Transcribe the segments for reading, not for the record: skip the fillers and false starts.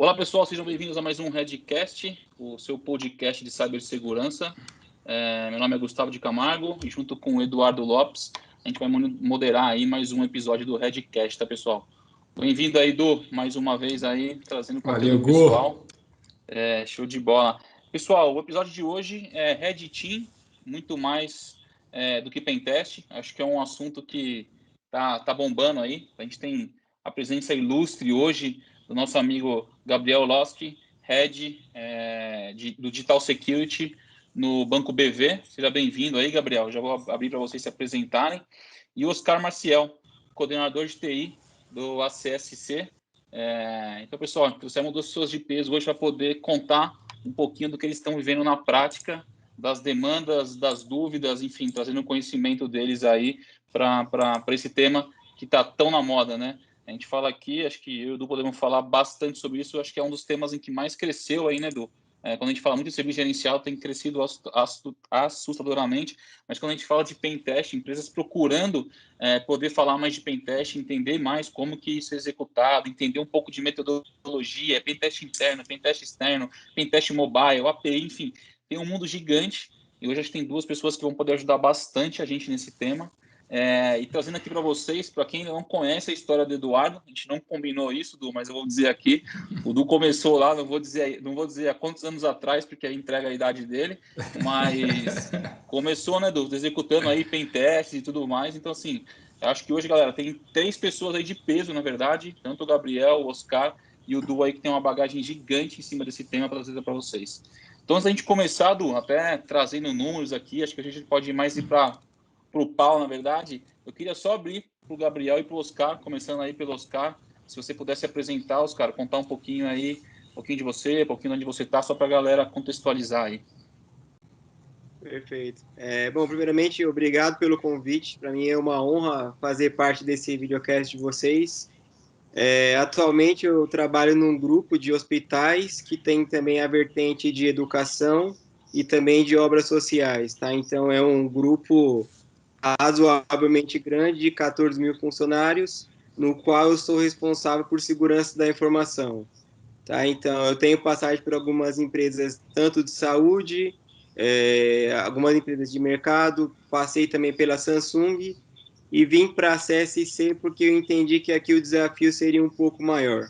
Olá, pessoal, sejam bem-vindos a mais um Redcast, o seu podcast de cibersegurança. Meu nome é Gustavo de Camargo e junto com o Eduardo Lopes, a gente vai moderar aí mais um episódio do Redcast, tá, pessoal? Bem-vindo aí, Edu, mais uma vez aí, trazendo conteúdo pessoal. Show de bola. Pessoal, o episódio de hoje é Red Team, muito mais do que Pentest. Acho que é um assunto que tá bombando aí. A gente tem a presença ilustre hoje do nosso amigo Gabriel Losky, Head do Digital Security no Banco BV. Seja bem-vindo aí, Gabriel. Já vou abrir para vocês se apresentarem. E Oscar Maciel, coordenador de TI do ACSC. Então, pessoal, trouxemos duas pessoas de peso hoje para poder contar um pouquinho do que eles estão vivendo na prática, das demandas, das dúvidas, enfim, trazendo o conhecimento deles aí para esse tema que está tão na moda, né? A gente fala aqui, acho que eu e o Edu podemos falar bastante sobre isso, acho que é um dos temas em que mais cresceu aí, né, Edu? Quando a gente fala muito de serviço gerencial, tem crescido assustadoramente, mas quando a gente fala de pentest, empresas procurando poder falar mais de pentest, entender mais como que isso é executado, entender um pouco de metodologia, pentest interno, pentest externo, pentest mobile, API, enfim, tem um mundo gigante, e hoje a gente tem duas pessoas que vão poder ajudar bastante a gente nesse tema. E trazendo aqui para vocês, para quem não conhece a história do Eduardo, a gente não combinou isso, Du, mas eu vou dizer aqui, o Du começou lá, não vou dizer há quantos anos atrás, porque aí entrega a idade dele, mas começou, né, Du, executando aí pentest e tudo mais. Então, assim, eu acho que hoje, galera, tem três pessoas aí de peso, na verdade, tanto o Gabriel, o Oscar e o Du aí, que tem uma bagagem gigante em cima desse tema para trazer para vocês. Então, antes da gente começar, Du, até trazendo números aqui, acho que a gente pode ir mais para o pau, na verdade, eu queria só abrir para o Gabriel e para o Oscar, começando aí pelo Oscar, se você pudesse apresentar, Oscar, contar um pouquinho aí, um pouquinho de você, um pouquinho de onde você está, só para a galera contextualizar aí. Perfeito. Bom, primeiramente, obrigado pelo convite. Para mim é uma honra fazer parte desse videocast de vocês. Atualmente eu trabalho num grupo de hospitais que tem também a vertente de educação e também de obras sociais, tá? Então é um grupo razoavelmente grande, de 14 mil funcionários, no qual eu sou responsável por segurança da informação, tá? Então eu tenho passagem por algumas empresas, tanto de saúde, algumas empresas de mercado, passei também pela Samsung, e vim para a CSC porque eu entendi que aqui o desafio seria um pouco maior.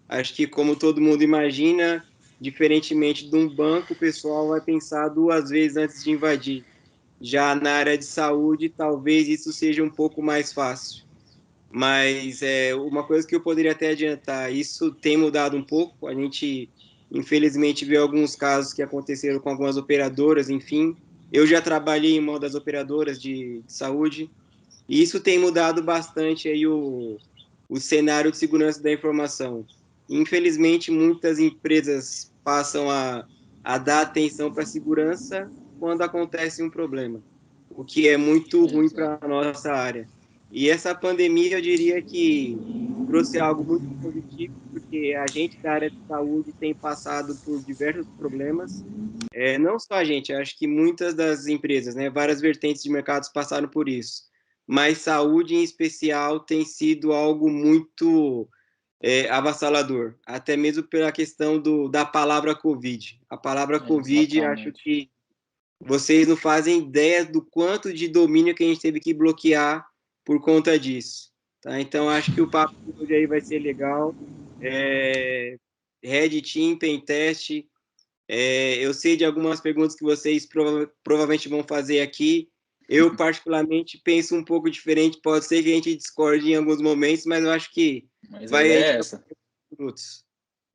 Acho que, como todo mundo imagina, diferentemente de um banco, o pessoal vai pensar duas vezes antes de invadir. Já na área de saúde, talvez isso seja um pouco mais fácil. Mas uma coisa que eu poderia até adiantar, isso tem mudado um pouco. A gente, infelizmente, vê alguns casos que aconteceram com algumas operadoras, enfim. Eu já trabalhei em uma das operadoras de saúde, e isso tem mudado bastante aí o cenário de segurança da informação. Infelizmente, muitas empresas passam a dar atenção para a segurança quando acontece um problema, o que é muito ruim para a nossa área. E essa pandemia, eu diria que trouxe algo muito positivo, porque a gente da área de saúde tem passado por diversos problemas. Não só a gente, acho que muitas das empresas, né, várias vertentes de mercados passaram por isso, mas saúde em especial tem sido algo muito avassalador, até mesmo pela questão da palavra Covid. A palavra Covid, acho que vocês não fazem ideia do quanto de domínio que a gente teve que bloquear por conta disso. Tá? Então, acho que o papo de hoje aí vai ser legal. Red Team, Pentest, eu sei de algumas perguntas que vocês provavelmente vão fazer aqui. Eu, particularmente, penso um pouco diferente. Pode ser que a gente discorde em alguns momentos, mas eu acho que Mas a vai... ideia é essa. Minutos.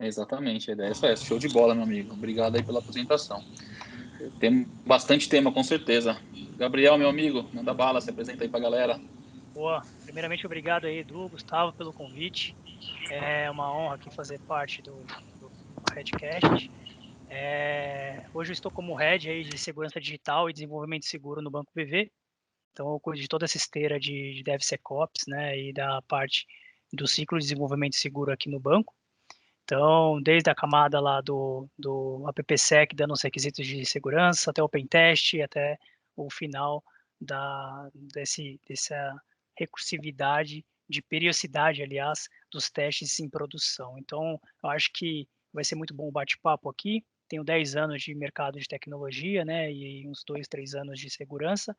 Exatamente, a ideia é essa. Show de bola, meu amigo. Obrigado aí pela apresentação. Tem bastante tema, com certeza. Gabriel, meu amigo, manda bala, se apresenta aí pra galera. Boa. Primeiramente, obrigado aí, Edu, Gustavo, pelo convite. É uma honra aqui fazer parte do Redcast. Hoje eu estou como Head aí de Segurança Digital e Desenvolvimento Seguro no Banco BV. Então, eu cuido de toda essa esteira de DevSecOps, né, e da parte do ciclo de desenvolvimento seguro aqui no banco. Então, desde a camada lá do AppSec, dando os requisitos de segurança, até o Pentest, até o final dessa recursividade, de periodicidade, aliás, dos testes em produção. Então, eu acho que vai ser muito bom o bate-papo aqui. Tenho 10 anos de mercado de tecnologia, né, e uns 2, 3 anos de segurança,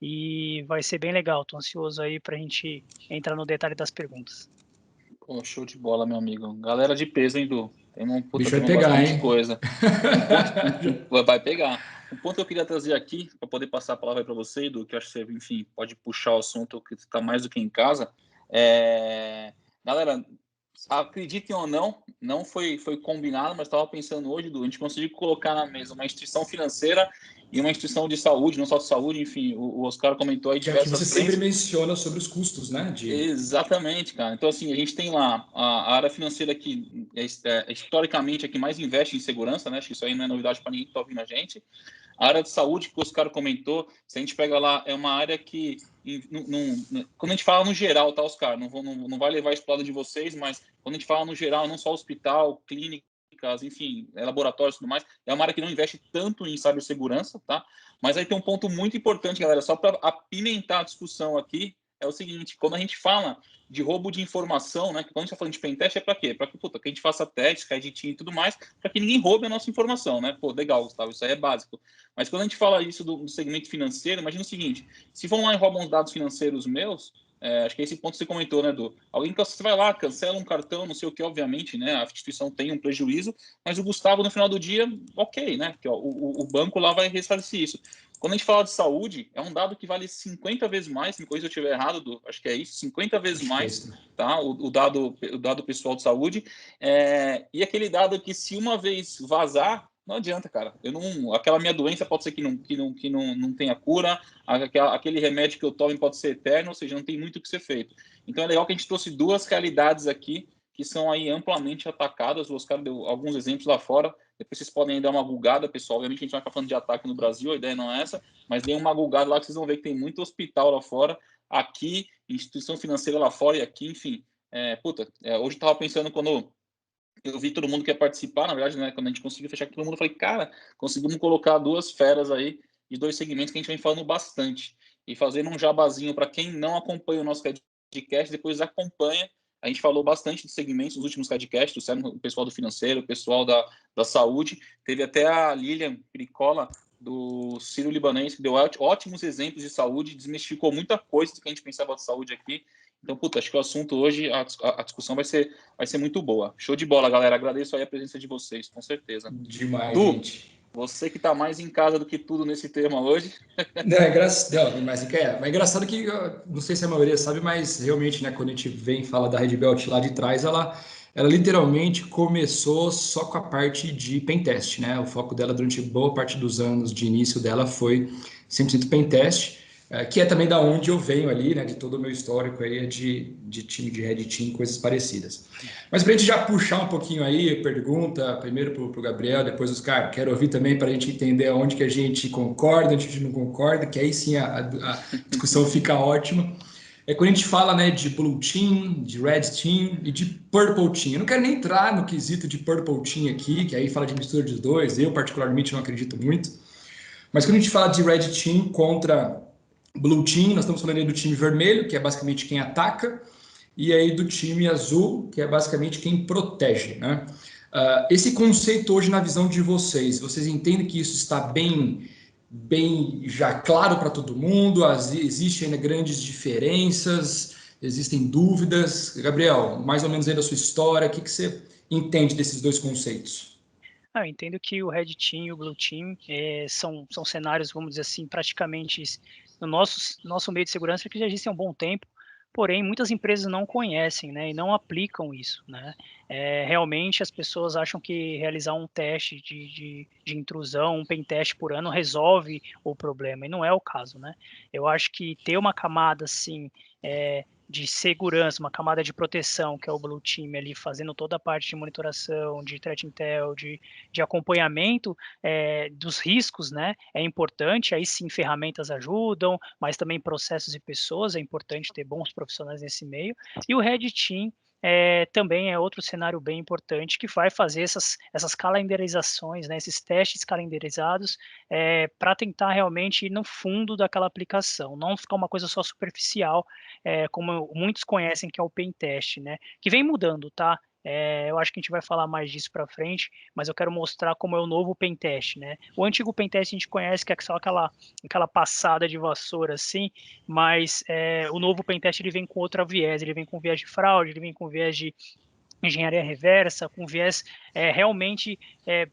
e vai ser bem legal. Estou ansioso aí para a gente entrar no detalhe das perguntas. Pô, show de bola, meu amigo. Galera de peso, hein, Du? O bicho vai Temos pegar, bastante hein? coisa. Vai pegar. Um ponto que eu queria trazer aqui, para poder passar a palavra para você, Edu, que eu acho que você, enfim, pode puxar o assunto que está mais do que em casa. Galera, acreditem ou não, não foi combinado, mas estava pensando hoje, Edu, a gente conseguiu colocar na mesa uma instituição financeira e uma instituição de saúde, não só de saúde, enfim, o Oscar comentou aí Que aqui diversas você frentes. sempre menciona sobre os custos, né? Exatamente, cara. Então, assim, a gente tem lá a área financeira que historicamente é que mais investe em segurança, né? Acho que isso aí não é novidade para ninguém que está ouvindo a gente. A área de saúde, que o Oscar comentou, se a gente pega lá, é uma área que, quando a gente fala no geral, tá, Oscar? Não vai levar isso para o lado de vocês, mas quando a gente fala no geral, não só hospital, clínicas, enfim, laboratórios e tudo mais, é uma área que não investe tanto em cibersegurança, tá? Mas aí tem um ponto muito importante, galera, só para apimentar a discussão aqui, é o seguinte, quando a gente fala de roubo de informação, né? Quando a gente está falando de pentest, é para quê? Para que a gente faça testes, editing e tudo mais, para que ninguém roube a nossa informação, né? Pô, legal, Gustavo, isso aí é básico. Mas quando a gente fala isso do segmento financeiro, imagina o seguinte, se vão lá e roubam os dados financeiros meus, acho que é esse ponto que você comentou, né, Edu? Alguém que você vai lá, cancela um cartão, não sei o que, obviamente, né? A instituição tem um prejuízo, mas o Gustavo, no final do dia, ok, né? Porque, ó, o banco lá vai ressarcir isso. Quando a gente fala de saúde, é um dado que vale 50 vezes mais, me corrija se eu estiver errado, Edu, acho que é isso, 50 vezes mais, tá? O dado pessoal de saúde. E aquele dado que, se uma vez vazar, não adianta, cara. Aquela minha doença pode ser que não tenha cura, aquele remédio que eu tomo pode ser eterno, ou seja, não tem muito o que ser feito. Então é legal que a gente trouxe duas realidades aqui que são aí amplamente atacadas. O Oscar deu alguns exemplos lá fora. Depois vocês podem dar uma gulgada, pessoal. Obviamente a gente vai ficar falando de ataque no Brasil, a ideia não é essa, mas dê uma gulgada lá que vocês vão ver que tem muito hospital lá fora, aqui, instituição financeira lá fora e aqui, enfim. Hoje eu estava pensando quando eu vi todo mundo que ia participar, na verdade, né, quando a gente conseguiu fechar com todo mundo, eu falei, cara, conseguimos colocar duas feras aí de dois segmentos que a gente vem falando bastante. E fazendo um jabazinho para quem não acompanha o nosso podcast, depois acompanha. A gente falou bastante de segmentos nos últimos podcasts, o pessoal do financeiro, o pessoal da saúde. Teve até a Lilian Pericola, do Ciro Libanês, que deu ótimos exemplos de saúde, desmistificou muita coisa do que a gente pensava de saúde aqui. Então, acho que o assunto hoje, a discussão vai ser muito boa. Show de bola, galera. Agradeço aí a presença de vocês, com certeza. Demais, gente. Você que está mais em casa do que tudo nesse tema hoje. Mas é engraçado que, não sei se a maioria sabe, mas realmente, né, quando a gente vem falar da Red Belt lá de trás, ela literalmente começou só com a parte de pentest, né? O foco dela durante boa parte dos anos de início dela foi 100% pentest, que é também da onde eu venho ali, né? De todo o meu histórico aí de time de Red Team, coisas parecidas. Mas para a gente já puxar um pouquinho aí, pergunta primeiro para o Gabriel, depois os caras, quero ouvir também para a gente entender onde que a gente concorda, onde a gente não concorda, que aí sim a discussão fica ótima. Quando a gente fala, né, de Blue Team, de Red Team e de Purple Team. Eu não quero nem entrar no quesito de Purple Team aqui, que aí fala de mistura dos dois, eu particularmente não acredito muito. Mas quando a gente fala de Red Team contra Blue Team, nós estamos falando aí do time vermelho, que é basicamente quem ataca, e aí do time azul, que é basicamente quem protege, né? Esse conceito hoje, na visão de vocês entendem que isso está bem já claro para todo mundo? Existem ainda grandes diferenças? Existem dúvidas? Gabriel, mais ou menos aí da sua história, o que você entende desses dois conceitos? Eu entendo que o Red Team e o Blue Team são cenários, vamos dizer assim, praticamente no nosso meio de segurança que já existem há um bom tempo, porém muitas empresas não conhecem, né, e não aplicam isso, né. Realmente as pessoas acham que realizar um teste de intrusão, um pen teste por ano resolve o problema, e não é o caso, né. Eu acho que ter uma camada assim, de segurança, uma camada de proteção, que é o Blue Team ali fazendo toda a parte de monitoração, de threat intel, de acompanhamento dos riscos, né, é importante, aí sim ferramentas ajudam, mas também processos e pessoas, é importante ter bons profissionais nesse meio. E o Red Team também é outro cenário bem importante que vai fazer essas calendarizações, né, esses testes calendarizados para tentar realmente ir no fundo daquela aplicação, não ficar uma coisa só superficial, como muitos conhecem que é o pen test, né, que vem mudando, tá? Eu acho que a gente vai falar mais disso para frente, mas eu quero mostrar como é o novo pentest, né? O antigo pentest a gente conhece que é só aquela passada de vassoura assim, mas o novo pentest ele vem com outra viés, ele vem com viés de fraude, ele vem com viés de engenharia reversa, com viés realmente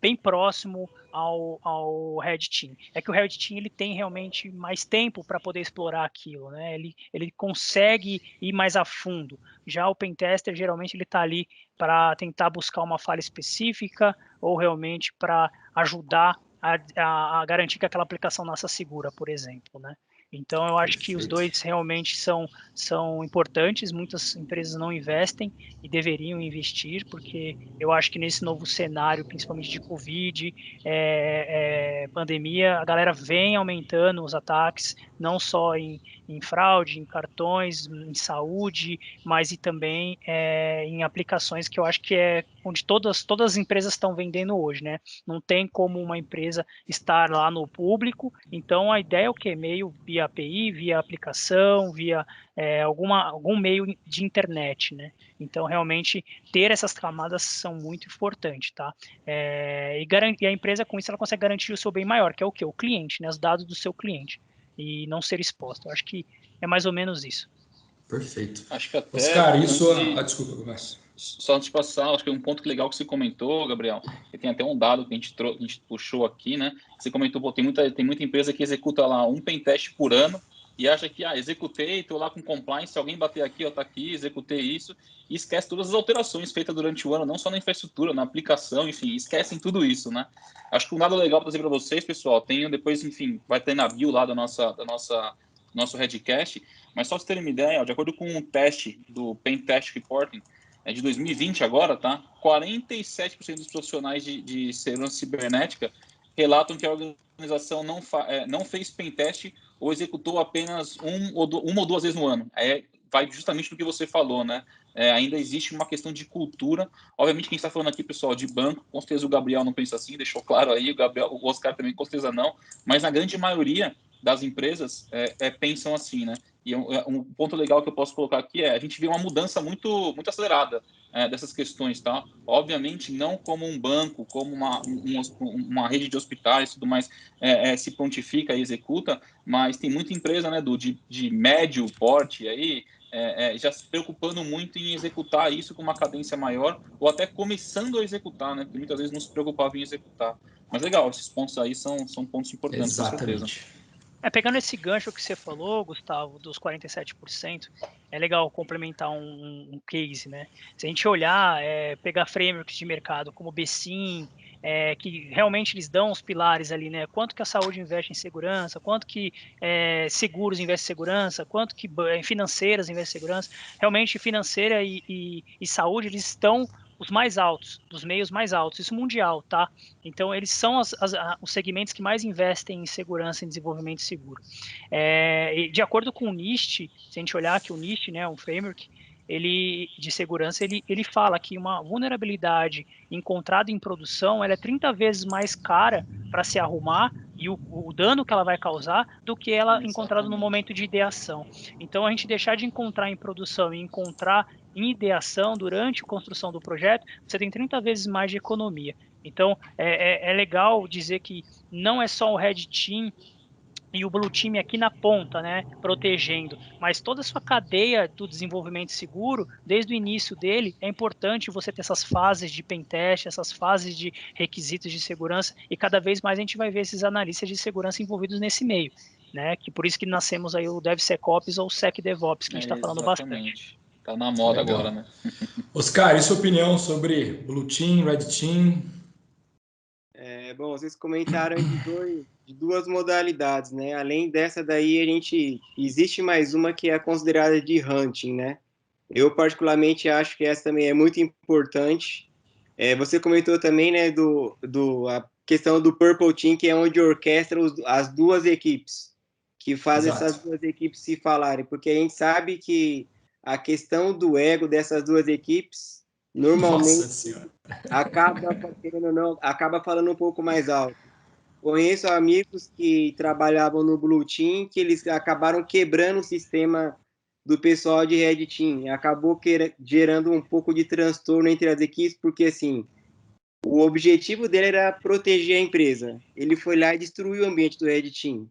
bem próximo ao Red Team. É que o Red Team ele tem realmente mais tempo para poder explorar aquilo, né? Ele consegue ir mais a fundo. Já o Pentester, geralmente, ele está ali para tentar buscar uma falha específica ou realmente para ajudar a garantir que aquela aplicação nasça segura, por exemplo, né? Então, eu acho que os Perfeito. dois realmente são importantes, muitas empresas não investem e deveriam investir, porque eu acho que nesse novo cenário, principalmente de Covid, pandemia, a galera vem aumentando os ataques, não só em fraude, em cartões, em saúde, mas e também em aplicações que eu acho que é onde todas as empresas estão vendendo hoje, né? Não tem como uma empresa estar lá no público, então a ideia é o quê? Meio via API, via aplicação, via algum meio de internet, né? Então, realmente, ter essas camadas são muito importantes, tá? E a empresa, com isso, ela consegue garantir o seu bem maior, que é o quê? O cliente, né? Os dados do seu cliente. E não ser exposto. Eu acho que é mais ou menos isso. Perfeito. Acho que até Oscar, isso... antes de, desculpa, Gomez. só antes de passar, acho que um ponto legal que você comentou, Gabriel, que tem até um dado que a gente puxou aqui, né? Você comentou, pô, tem muita empresa que executa lá um pentest por ano e acha que, executei, estou lá com compliance, se alguém bater aqui, tá aqui, executei isso, e esquece todas as alterações feitas durante o ano, não só na infraestrutura, na aplicação, enfim, esquecem tudo isso, né? Acho que um dado legal para trazer para vocês, pessoal, tem depois, enfim, vai ter na bio lá do nosso Redcast, mas só para vocês terem uma ideia, de acordo com um teste do Pentest Reporting, de 2020 agora, tá? 47% dos profissionais de segurança cibernética relatam que a organização não fez pentest ou executou apenas uma ou duas vezes no ano. Vai justamente no que você falou, né? Ainda existe uma questão de cultura. Obviamente, quem está falando aqui, pessoal, de banco, com certeza o Gabriel não pensa assim, deixou claro aí, o Oscar também com certeza não, mas na grande maioria das empresas pensam assim, né? E um ponto legal que eu posso colocar aqui a gente vê uma mudança muito, muito acelerada dessas questões, tá? Obviamente, não como um banco, como uma rede de hospitais e tudo mais se prontifica e executa, mas tem muita empresa, né, de médio porte aí, já se preocupando muito em executar isso com uma cadência maior, ou até começando a executar, né? Porque muitas vezes não se preocupava em executar. Mas legal, esses pontos aí são pontos importantes, com certeza. Exatamente. Pegando esse gancho que você falou, Gustavo, dos 47%, é legal complementar um case, né? Se a gente olhar, pegar frameworks de mercado como o BSIM, que realmente eles dão os pilares ali, né? Quanto que a saúde investe em segurança, quanto que seguros investe em segurança, quanto que financeiras investe em segurança. Realmente, financeira e saúde, eles estão os mais altos, dos meios mais altos, isso mundial, tá? Então, eles são os segmentos que mais investem em segurança e desenvolvimento seguro. De acordo com o NIST, se a gente olhar aqui o NIST, né, um framework de segurança, ele fala que uma vulnerabilidade encontrada em produção ela é 30 vezes mais cara para se arrumar e o dano que ela vai causar do que ela encontrada no momento de ideação. Então, a gente deixar de encontrar em produção e encontrar em ideação durante a construção do projeto, você tem 30 vezes mais de economia. Então, é legal dizer que não é só o Red Team e o Blue Team aqui na ponta, né, protegendo, mas toda a sua cadeia do desenvolvimento seguro, desde o início dele, é importante você ter essas fases de pentest, essas fases de requisitos de segurança, e cada vez mais a gente vai ver esses analistas de segurança envolvidos nesse meio, né, que por isso que nascemos aí o DevSecOps ou SecDevOps, que a gente está falando bastante. Tá na moda Legal. agora, né? Oscar, e sua opinião sobre Blue Team, Red Team? Bom, vocês comentaram de duas modalidades, né? Além dessa daí, existe mais uma que é considerada de hunting, né? Eu particularmente acho que essa também é muito importante. Você comentou também, né, a questão do Purple Team, que é onde orquestra as duas equipes, que faz essas duas equipes se falarem, porque a gente sabe que a questão do ego dessas duas equipes normalmente acaba falando um pouco mais alto. Conheço amigos que trabalhavam no Blue Team, que eles acabaram quebrando o sistema do pessoal de Red Team. Acabou gerando um pouco de transtorno entre as equipes, porque assim, o objetivo dele era proteger a empresa. Ele foi lá e destruiu o ambiente do Red Team.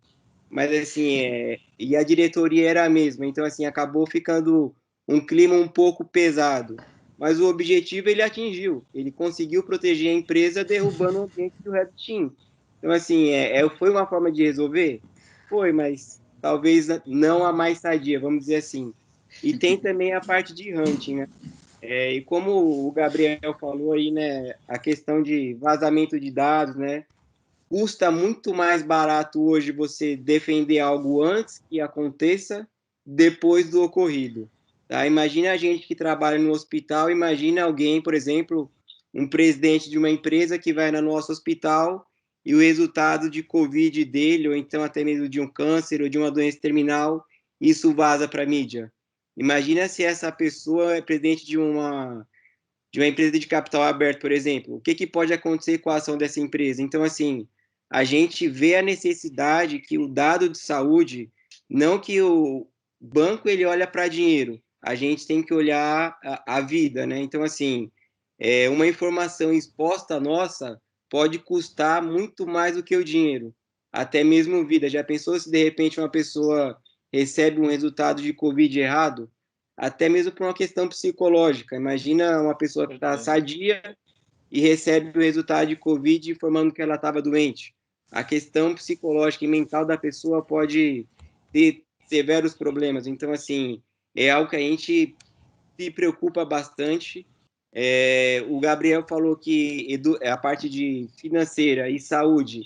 Mas assim, e a diretoria era a mesma, então assim, acabou ficando um clima um pouco pesado. Mas o objetivo ele atingiu, ele conseguiu proteger a empresa derrubando o ambiente do Red Team. Então assim, foi uma forma de resolver? Foi, mas talvez não a mais sadia, vamos dizer assim. E tem também a parte de hunting, né? E como o Gabriel falou aí, né, a questão de vazamento de dados, né? Custa muito mais barato hoje você defender algo antes que aconteça, depois do ocorrido. Tá? Imagina a gente que trabalha no hospital, imagina alguém, por exemplo, um presidente de uma empresa que vai no nosso hospital e o resultado de Covid dele, ou então até mesmo de um câncer ou de uma doença terminal, isso vaza para a mídia. Imagina se essa pessoa é presidente de uma empresa de capital aberto, por exemplo. O que, que pode acontecer com a ação dessa empresa? Então, assim, a gente vê a necessidade que o dado de saúde, não que o banco ele olha para dinheiro, a gente tem que olhar a vida, né? Então, assim, uma informação exposta nossa pode custar muito mais do que o dinheiro, até mesmo vida. Já pensou se de repente uma pessoa recebe um resultado de Covid errado? Até mesmo por uma questão psicológica. Imagina uma pessoa que está sadia e recebe o resultado de Covid informando que ela estava doente. A questão psicológica e mental da pessoa pode ter severos problemas. Então, assim, é algo que a gente se preocupa bastante. O Gabriel falou que a parte de financeira e saúde,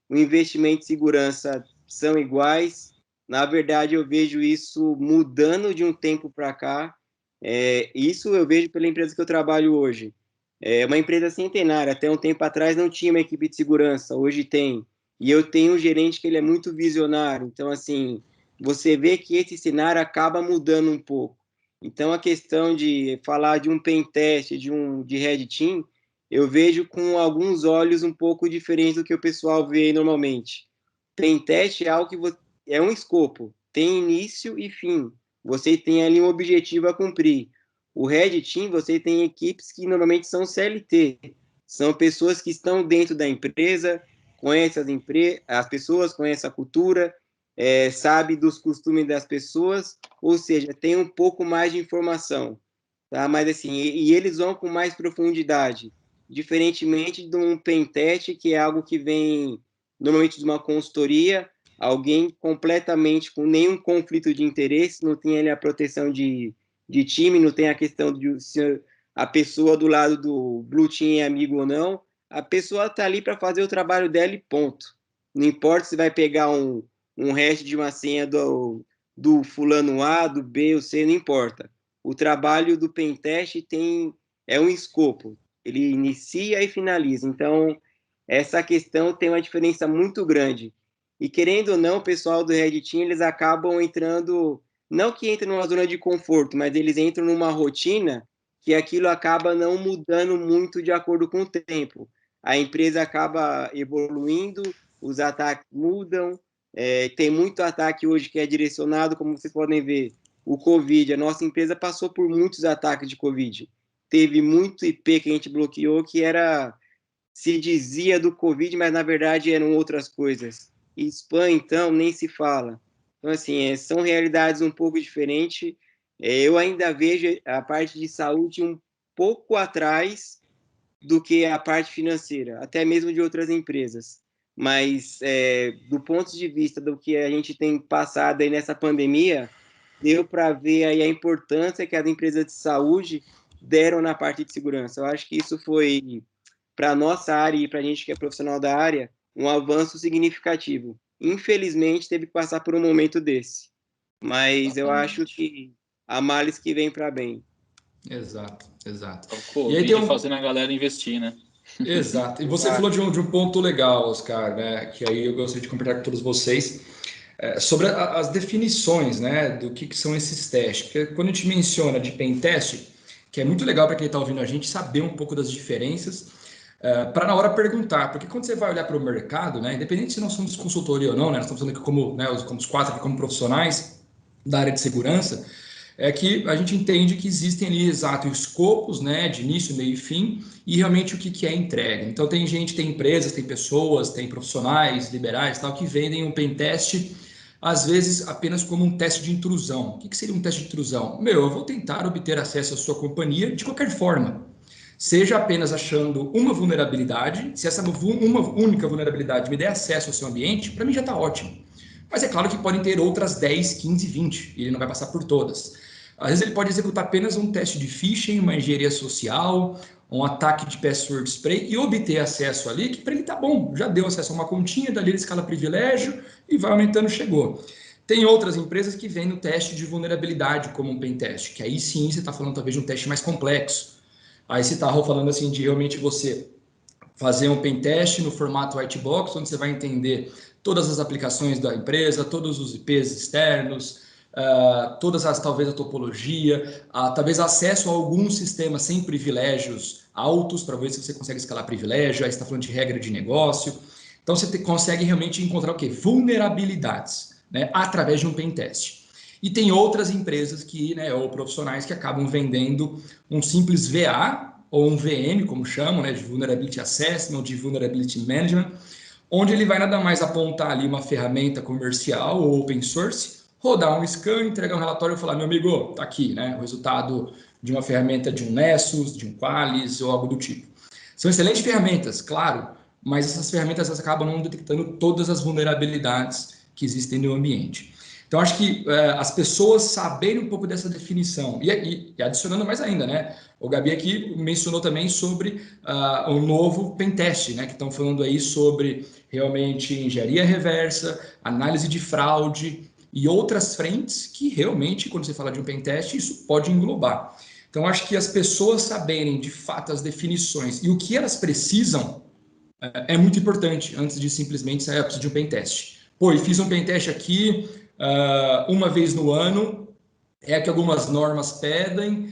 o investimento e segurança são iguais. Na verdade, eu vejo isso mudando de um tempo para cá. Isso eu vejo pela empresa que eu trabalho hoje. É uma empresa centenária. Até um tempo atrás não tinha uma equipe de segurança, hoje tem. E eu tenho um gerente que ele é muito visionário. Então, assim, você vê que esse cenário acaba mudando um pouco. Então, a questão de falar de um pen test, de Red Team, eu vejo com alguns olhos um pouco diferente do que o pessoal vê normalmente. Pen test é algo que é um escopo, tem início e fim. Você tem ali um objetivo a cumprir. O Red Team, você tem equipes que normalmente são CLT, são pessoas que estão dentro da empresa, conhecem as pessoas, conhecem a cultura, sabe dos costumes das pessoas, ou seja, tem um pouco mais de informação, tá? Mas assim, e eles vão com mais profundidade, diferentemente de um pentest, que é algo que vem normalmente de uma consultoria, alguém completamente com nenhum conflito de interesse, não tem ali a proteção de time, não tem a questão de se a pessoa do lado do Blue Team é amigo ou não, a pessoa está ali para fazer o trabalho dela e ponto. Não importa se vai pegar um hash de uma senha do fulano A, do B ou C, não importa. O trabalho do pentest é um escopo, ele inicia e finaliza. Então, essa questão tem uma diferença muito grande. E querendo ou não, o pessoal do Red Team, eles acabam entrando, não que entrem numa zona de conforto, mas eles entram numa rotina que aquilo acaba não mudando muito de acordo com o tempo. A empresa acaba evoluindo, os ataques mudam, tem muito ataque hoje que é direcionado, como vocês podem ver, o Covid. A nossa empresa passou por muitos ataques de Covid. Teve muito IP que a gente bloqueou que se dizia do Covid, mas na verdade eram outras coisas. E spam, então, nem se fala. Então, assim, são realidades um pouco diferentes. Eu ainda vejo a parte de saúde um pouco atrás do que a parte financeira, até mesmo de outras empresas. Mas, do ponto de vista do que a gente tem passado aí nessa pandemia, deu para ver aí a importância que as empresas de saúde deram na parte de segurança. Eu acho que isso foi, para a nossa área e para a gente que é profissional da área, um avanço significativo. Infelizmente, teve que passar por um momento desse. Mas eu acho que há males que vêm para bem. Exato, exato. E aí tem fazendo a galera investir, né? Exato. E você falou de um ponto legal, Oscar, né? Que aí eu gostaria de compartilhar com todos vocês, sobre as definições, né? Do que são esses testes. Porque quando a gente menciona de pen test, que é muito legal para quem está ouvindo a gente saber um pouco das diferenças, para na hora perguntar, porque quando você vai olhar para o mercado, né? Independente se nós somos consultoria ou não, né? Nós estamos falando aqui como, né, como os quatro aqui como profissionais da área de segurança. é que a gente entende que existem ali, exato, escopos, né, de início, meio e fim, e realmente o que é entrega. Então tem gente, tem empresas, tem pessoas, tem profissionais, liberais, tal, que vendem um pentest, às vezes apenas como um teste de intrusão. O que seria um teste de intrusão? Eu vou tentar obter acesso à sua companhia de qualquer forma. Seja apenas achando uma vulnerabilidade, se essa uma única vulnerabilidade me der acesso ao seu ambiente, para mim já está ótimo. Mas é claro que podem ter outras 10, 15, 20, e ele não vai passar por todas. Às vezes ele pode executar apenas um teste de phishing, uma engenharia social, um ataque de password spray e obter acesso ali, que para ele tá bom, já deu acesso a uma continha, dali ele escala privilégio e vai aumentando, chegou. Tem outras empresas que vêm no teste de vulnerabilidade como um pen test, que aí sim você está falando talvez de um teste mais complexo. Aí você está falando assim de realmente você fazer um pen test no formato white box, onde você vai entender todas as aplicações da empresa, todos os IPs externos, talvez a topologia, talvez acesso a algum sistema sem privilégios altos, para ver se você consegue escalar privilégio, aí você está falando de regra de negócio. Então você consegue realmente encontrar o quê? Vulnerabilidades, né, através de um pen test. E tem outras empresas que, né, ou profissionais que acabam vendendo um simples VA, ou um VM, como chamam, né, de Vulnerability Assessment, ou de Vulnerability Management, onde ele vai nada mais apontar ali uma ferramenta comercial ou open source, rodar um scan, entregar um relatório e falar, meu amigo, tá aqui, né, o resultado de uma ferramenta de um Nessus, de um Qualys ou algo do tipo. São excelentes ferramentas, claro, mas essas ferramentas acabam não detectando todas as vulnerabilidades que existem no ambiente. Então, acho que as pessoas saberem um pouco dessa definição, e adicionando mais ainda, né? O Gabi aqui mencionou também sobre um novo pentest, né? Que estão falando aí sobre realmente engenharia reversa, análise de fraude e outras frentes que realmente, quando você fala de um pentest, isso pode englobar. Então, acho que as pessoas saberem de fato as definições e o que elas precisam é muito importante antes de simplesmente sair, preciso de um pentest. Pô, e fiz um pentest aqui uma vez no ano, é que algumas normas pedem,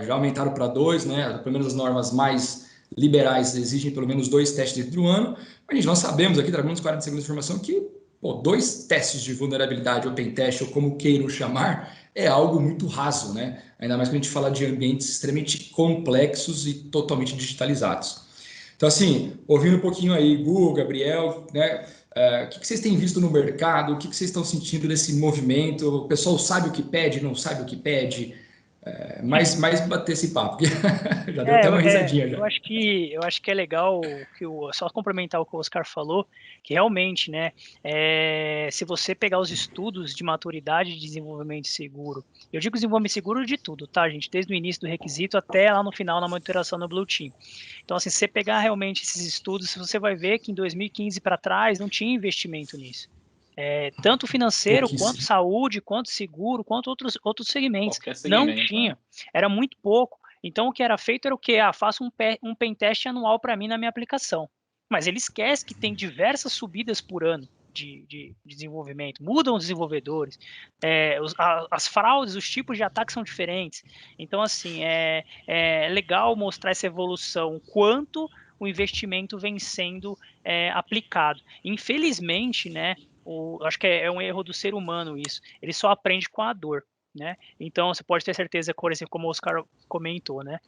já aumentaram para 2, né? Pelo menos as normas mais liberais exigem pelo menos 2 testes dentro do ano, mas nós sabemos aqui, trabalhamos 40 segundos de informação, que 2 testes de vulnerabilidade, open test, ou como queiram chamar, é algo muito raso, né? Ainda mais quando a gente fala de ambientes extremamente complexos e totalmente digitalizados. Então, assim, ouvindo um pouquinho aí, Gu, Gabriel, né? O que vocês têm visto no mercado? O que vocês estão sentindo desse movimento? O pessoal sabe o que pede, não sabe o que pede? Mais bater esse papo, porque já deu até uma risadinha já. Eu acho que é legal só complementar o que o Oscar falou, que realmente, né, se você pegar os estudos de maturidade de desenvolvimento seguro, eu digo desenvolvimento seguro de tudo, tá, gente? Desde o início do requisito até lá no final na monitoração no Blue Team. Então, assim, se você pegar realmente esses estudos, você vai ver que em 2015 para trás não tinha investimento nisso. Tanto financeiro, quanto saúde, quanto seguro, quanto outros segmentos. Não tinha. Era muito pouco. Então, o que era feito era o quê? Faça um pentest anual para mim na minha aplicação. Mas ele esquece que tem diversas subidas por ano de desenvolvimento. Mudam os desenvolvedores. As fraudes, os tipos de ataques são diferentes. Então, assim, é legal mostrar essa evolução, quanto o investimento vem sendo aplicado. Infelizmente, né, acho que é um erro do ser humano isso. Ele só aprende com a dor, né? Então você pode ter certeza, por exemplo, como o Oscar comentou, né?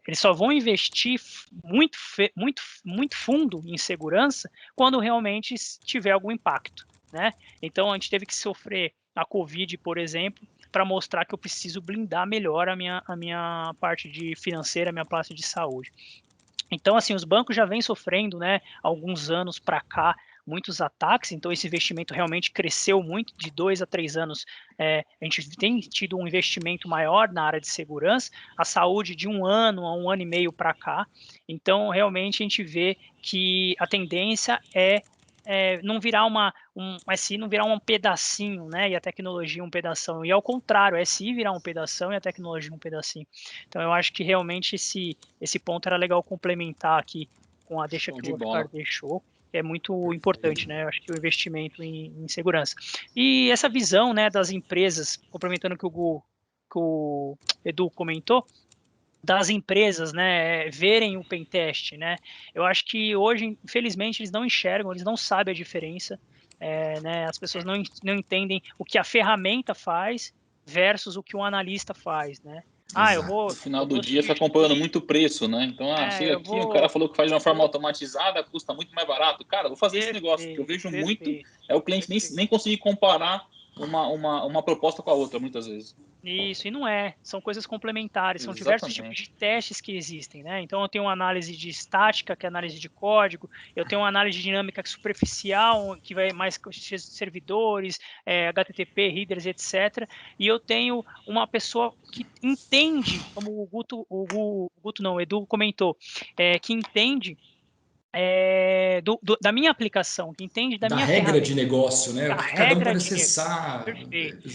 Eles só vão investir muito fundo em segurança quando realmente tiver algum impacto, né? Então a gente teve que sofrer a Covid, por exemplo, para mostrar que eu preciso blindar melhor a minha parte de financeira, a minha parte de saúde. Então, assim, os bancos já vêm sofrendo, né, alguns anos para cá, muitos ataques, então esse investimento realmente cresceu muito, de 2 a 3 anos, a gente tem tido um investimento maior na área de segurança, a saúde de 1 ano a 1 ano e meio para cá, então realmente a gente vê que a tendência não virar SI não virar um pedacinho, né, e a tecnologia um pedação, e ao contrário, a SI virar um pedação e a tecnologia um pedacinho. Então eu acho que realmente esse ponto era legal complementar aqui com a deixa que o Oscar deixou, é muito importante, né? Eu acho que o investimento em segurança. E essa visão, né, das empresas, complementando o que o Edu comentou, das empresas, né, verem o pentest, né? Eu acho que hoje, infelizmente, eles não enxergam, eles não sabem a diferença, né? As pessoas não entendem o que a ferramenta faz versus o que um analista faz, né? Exato. Eu vou... No final do dia, você está acompanhando muito o preço, né? Então, chega aqui, o cara falou que faz de uma forma automatizada, custa muito mais barato. Cara, vou fazer esse negócio, porque eu vejo muito, o cliente nem conseguir comparar uma proposta com a outra, muitas vezes. Isso, e não são coisas complementares, são Exatamente. diversos tipos de testes que existem, né? Então eu tenho uma análise de estática, que é análise de código, eu tenho uma análise dinâmica superficial, que vai mais com servidores, HTTP, headers, etc. E eu tenho uma pessoa que entende, como o Edu comentou, que entende da minha aplicação, que entende da minha regra ferramenta. de negócio, né? O que cada um pode acessar. Perfeito.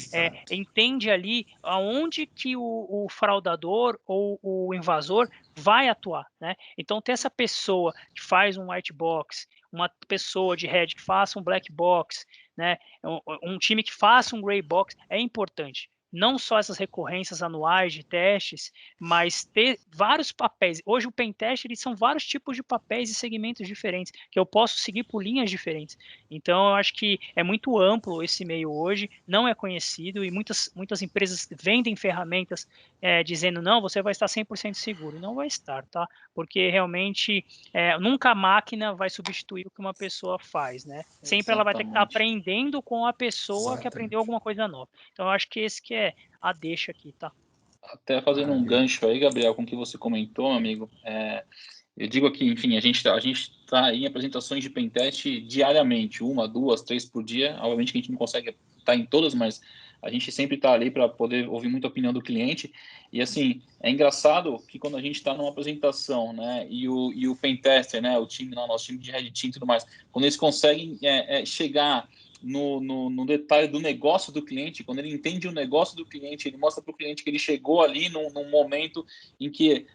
Entende ali aonde que o fraudador ou o invasor vai atuar, né? Então, ter essa pessoa que faz um white box, uma pessoa de red que faça um black box, né? Um time que faça um gray box é importante. Não só essas recorrências anuais de testes, mas ter vários papéis. Hoje o pentest, eles são vários tipos de papéis e segmentos diferentes, que eu posso seguir por linhas diferentes. Então, eu acho que é muito amplo esse meio hoje, não é conhecido, e muitas empresas vendem ferramentas dizendo, não, você vai estar 100% seguro. E não vai estar, tá? Porque realmente, nunca a máquina vai substituir o que uma pessoa faz, né? Sempre ela vai ter que estar aprendendo com a pessoa que aprendeu alguma coisa nova. Então, eu acho que esse que é a deixa aqui, tá? Até fazendo um gancho aí, Gabriel, com o que você comentou, amigo, eu digo aqui, enfim, a gente tá em apresentações de pentest diariamente, 1, 2, 3 por dia. Obviamente que a gente não consegue estar em todas, mas a gente sempre está ali para poder ouvir muita opinião do cliente. E assim, é engraçado que quando a gente está numa apresentação, né, e o pentester, né, nosso time de Red Team e tudo mais, quando eles conseguem chegar no detalhe do negócio do cliente, quando ele entende o negócio do cliente, ele mostra para o cliente que ele chegou ali num momento em que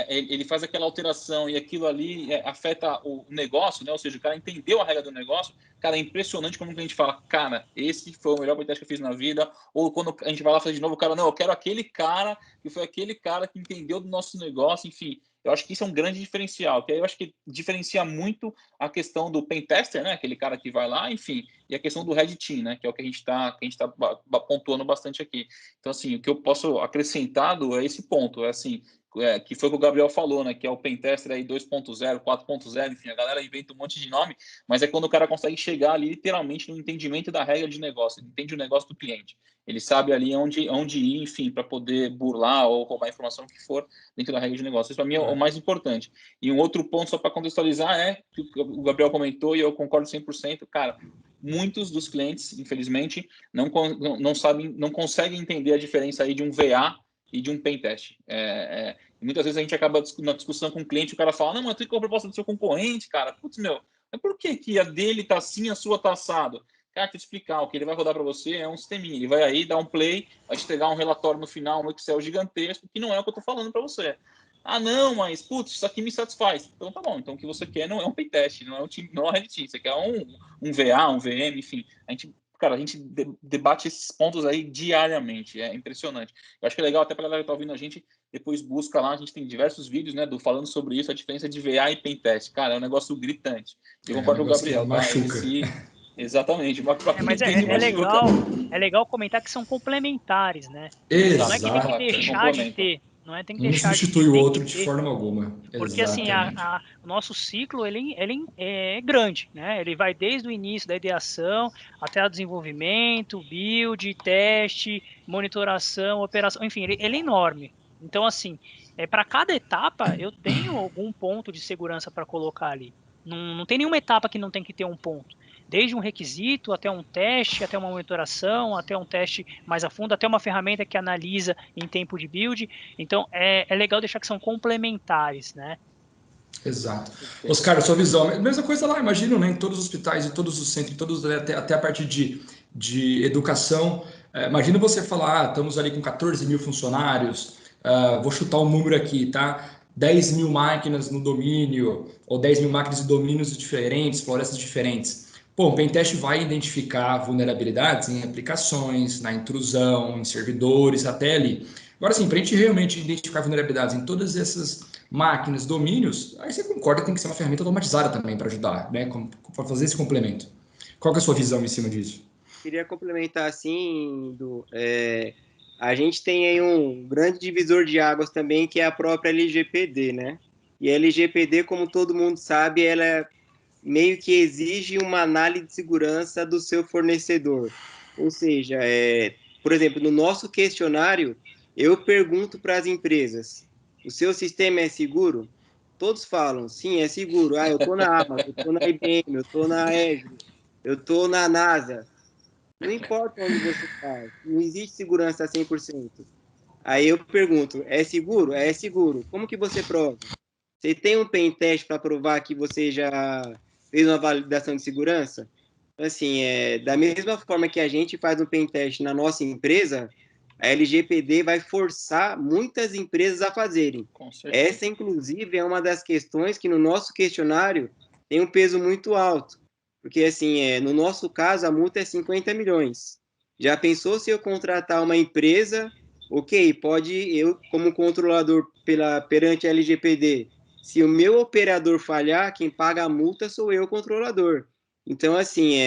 ele faz aquela alteração e aquilo ali afeta o negócio, né? Ou seja, o cara entendeu a regra do negócio. Cara, é impressionante como o cliente fala, cara, esse foi o melhor pentest que eu fiz na vida. Ou quando a gente vai lá fazer de novo, o cara, não, eu quero aquele cara que foi aquele cara que entendeu do nosso negócio, enfim. Eu acho que isso é um grande diferencial, que aí eu acho que diferencia muito a questão do pentester, né? Aquele cara que vai lá, enfim, e a questão do Red Team, né? Que é o que a gente está pontuando bastante aqui. Então, assim, o que eu posso acrescentar é esse ponto, assim, que foi o que o Gabriel falou, né? Que é o pentester aí 2.0, 4.0, enfim, a galera inventa um monte de nome, mas é quando o cara consegue chegar ali literalmente no entendimento da regra de negócio, ele entende o negócio do cliente. Ele sabe ali onde ir, enfim, para poder burlar ou roubar a informação que for dentro da regra de negócio. Isso para mim é o mais importante. E um outro ponto, só para contextualizar, que o Gabriel comentou e eu concordo 100%, cara, muitos dos clientes, infelizmente, não sabem, não conseguem entender a diferença aí de um VA e de um pentest. Muitas vezes a gente acaba na discussão com o cliente, o cara fala, não, mas tu comprou a proposta do seu concorrente, cara. Putz, meu, mas por que a dele tá assim, a sua tá assado? Cara, te explicar, o que ele vai rodar para você é um sisteminha. Ele vai aí dar um play, vai te entregar um relatório no final, um Excel gigantesco, que não é o que eu tô falando para você. Ah, não, mas, putz, isso aqui me satisfaz. Então tá bom, então o que você quer não é um pentest, não é um time, não é um Red Team, você quer um VA, um VM, enfim. A gente debate esses pontos aí diariamente, é impressionante. Eu acho que é legal até para a galera que tá ouvindo a gente, depois busca lá, a gente tem diversos vídeos, né, falando sobre isso, a diferença de VA e pentest. Cara, é um negócio gritante. Eu concordo com o Gabriel, tá? Exatamente. Mas é legal comentar que são complementares, né? Exato. Não é que tem que deixar de ter. Não é tem que deixar de ter. Substitui o outro de ter, forma alguma. Porque assim, o nosso ciclo ele é grande, né? Ele vai desde o início da ideação até o desenvolvimento, build, teste, monitoração, operação, enfim, ele é enorme. Então, assim, para cada etapa eu tenho algum ponto de segurança para colocar ali. Não tem nenhuma etapa que não tem que ter um ponto. Desde um requisito, até um teste, até uma monitoração, até um teste mais a fundo, até uma ferramenta que analisa em tempo de build. Então, é legal deixar que são complementares, né? Exato. Oscar, sua visão, mesma coisa lá, imagino, né, em todos os hospitais, em todos os centros, até a parte de educação. Imagina você falar, estamos ali com 14 mil funcionários, vou chutar um número aqui, tá? 10 mil máquinas no domínio, ou 10 mil máquinas em domínios diferentes, florestas diferentes. Bom, o Pentest vai identificar vulnerabilidades em aplicações, na intrusão, em servidores, até ali. Agora, sim, para a gente realmente identificar vulnerabilidades em todas essas máquinas, domínios, aí você concorda que tem que ser uma ferramenta automatizada também para ajudar, né? Para fazer esse complemento. Qual que é a sua visão em cima disso? queria complementar assim, a gente tem aí um grande divisor de águas também, que é a própria LGPD, né? E a LGPD, como todo mundo sabe, ela meio que exige uma análise de segurança do seu fornecedor. Ou seja, por exemplo, no nosso questionário, eu pergunto para as empresas: o seu sistema é seguro? Todos falam, sim, é seguro. Ah, eu estou na Amazon, eu estou na IBM, eu estou na Azure, eu estou na NASA. Não importa onde você está, não existe segurança 100%. Aí eu pergunto, é seguro? É seguro. Como que você prova? Você tem um pen teste para provar que você já fez uma validação de segurança? Assim, da mesma forma que a gente faz um pen teste na nossa empresa, a LGPD vai forçar muitas empresas a fazerem. Com certeza. Essa, inclusive, é uma das questões que no nosso questionário tem um peso muito alto. Porque, assim, no nosso caso, a multa é 50 milhões. Já pensou se eu contratar uma empresa, ok, pode eu, como controlador perante a LGPD, se o meu operador falhar, quem paga a multa sou eu, controlador. Então, assim,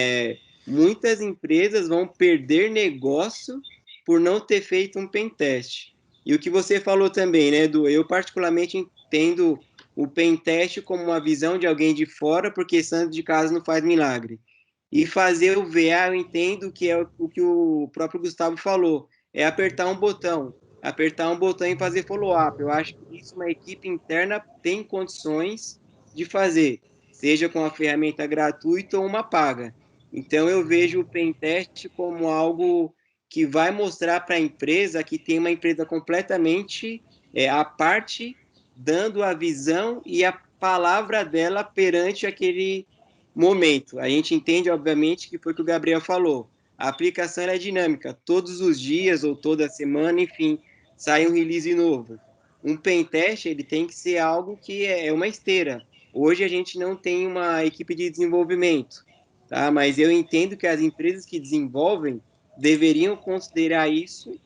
muitas empresas vão perder negócio por não ter feito um pen teste. E o que você falou também, né, Edu? Eu particularmente entendo o pen teste como uma visão de alguém de fora, porque santo de casa não faz milagre. E fazer o VA, eu entendo que é o que o próprio Gustavo falou, é apertar um botão e fazer follow-up. Eu acho que isso uma equipe interna tem condições de fazer, seja com a ferramenta gratuita ou uma paga. Então, eu vejo o Pentest como algo que vai mostrar para a empresa que tem uma empresa completamente à parte, dando a visão e a palavra dela perante aquele momento. A gente entende, obviamente, que foi o que o Gabriel falou. A aplicação é dinâmica, todos os dias ou toda semana, enfim, sai um release novo. Um pentest, ele tem que ser algo que é uma esteira. Hoje a gente não tem uma equipe de desenvolvimento, tá? Mas eu entendo que as empresas que desenvolvem deveriam considerar isso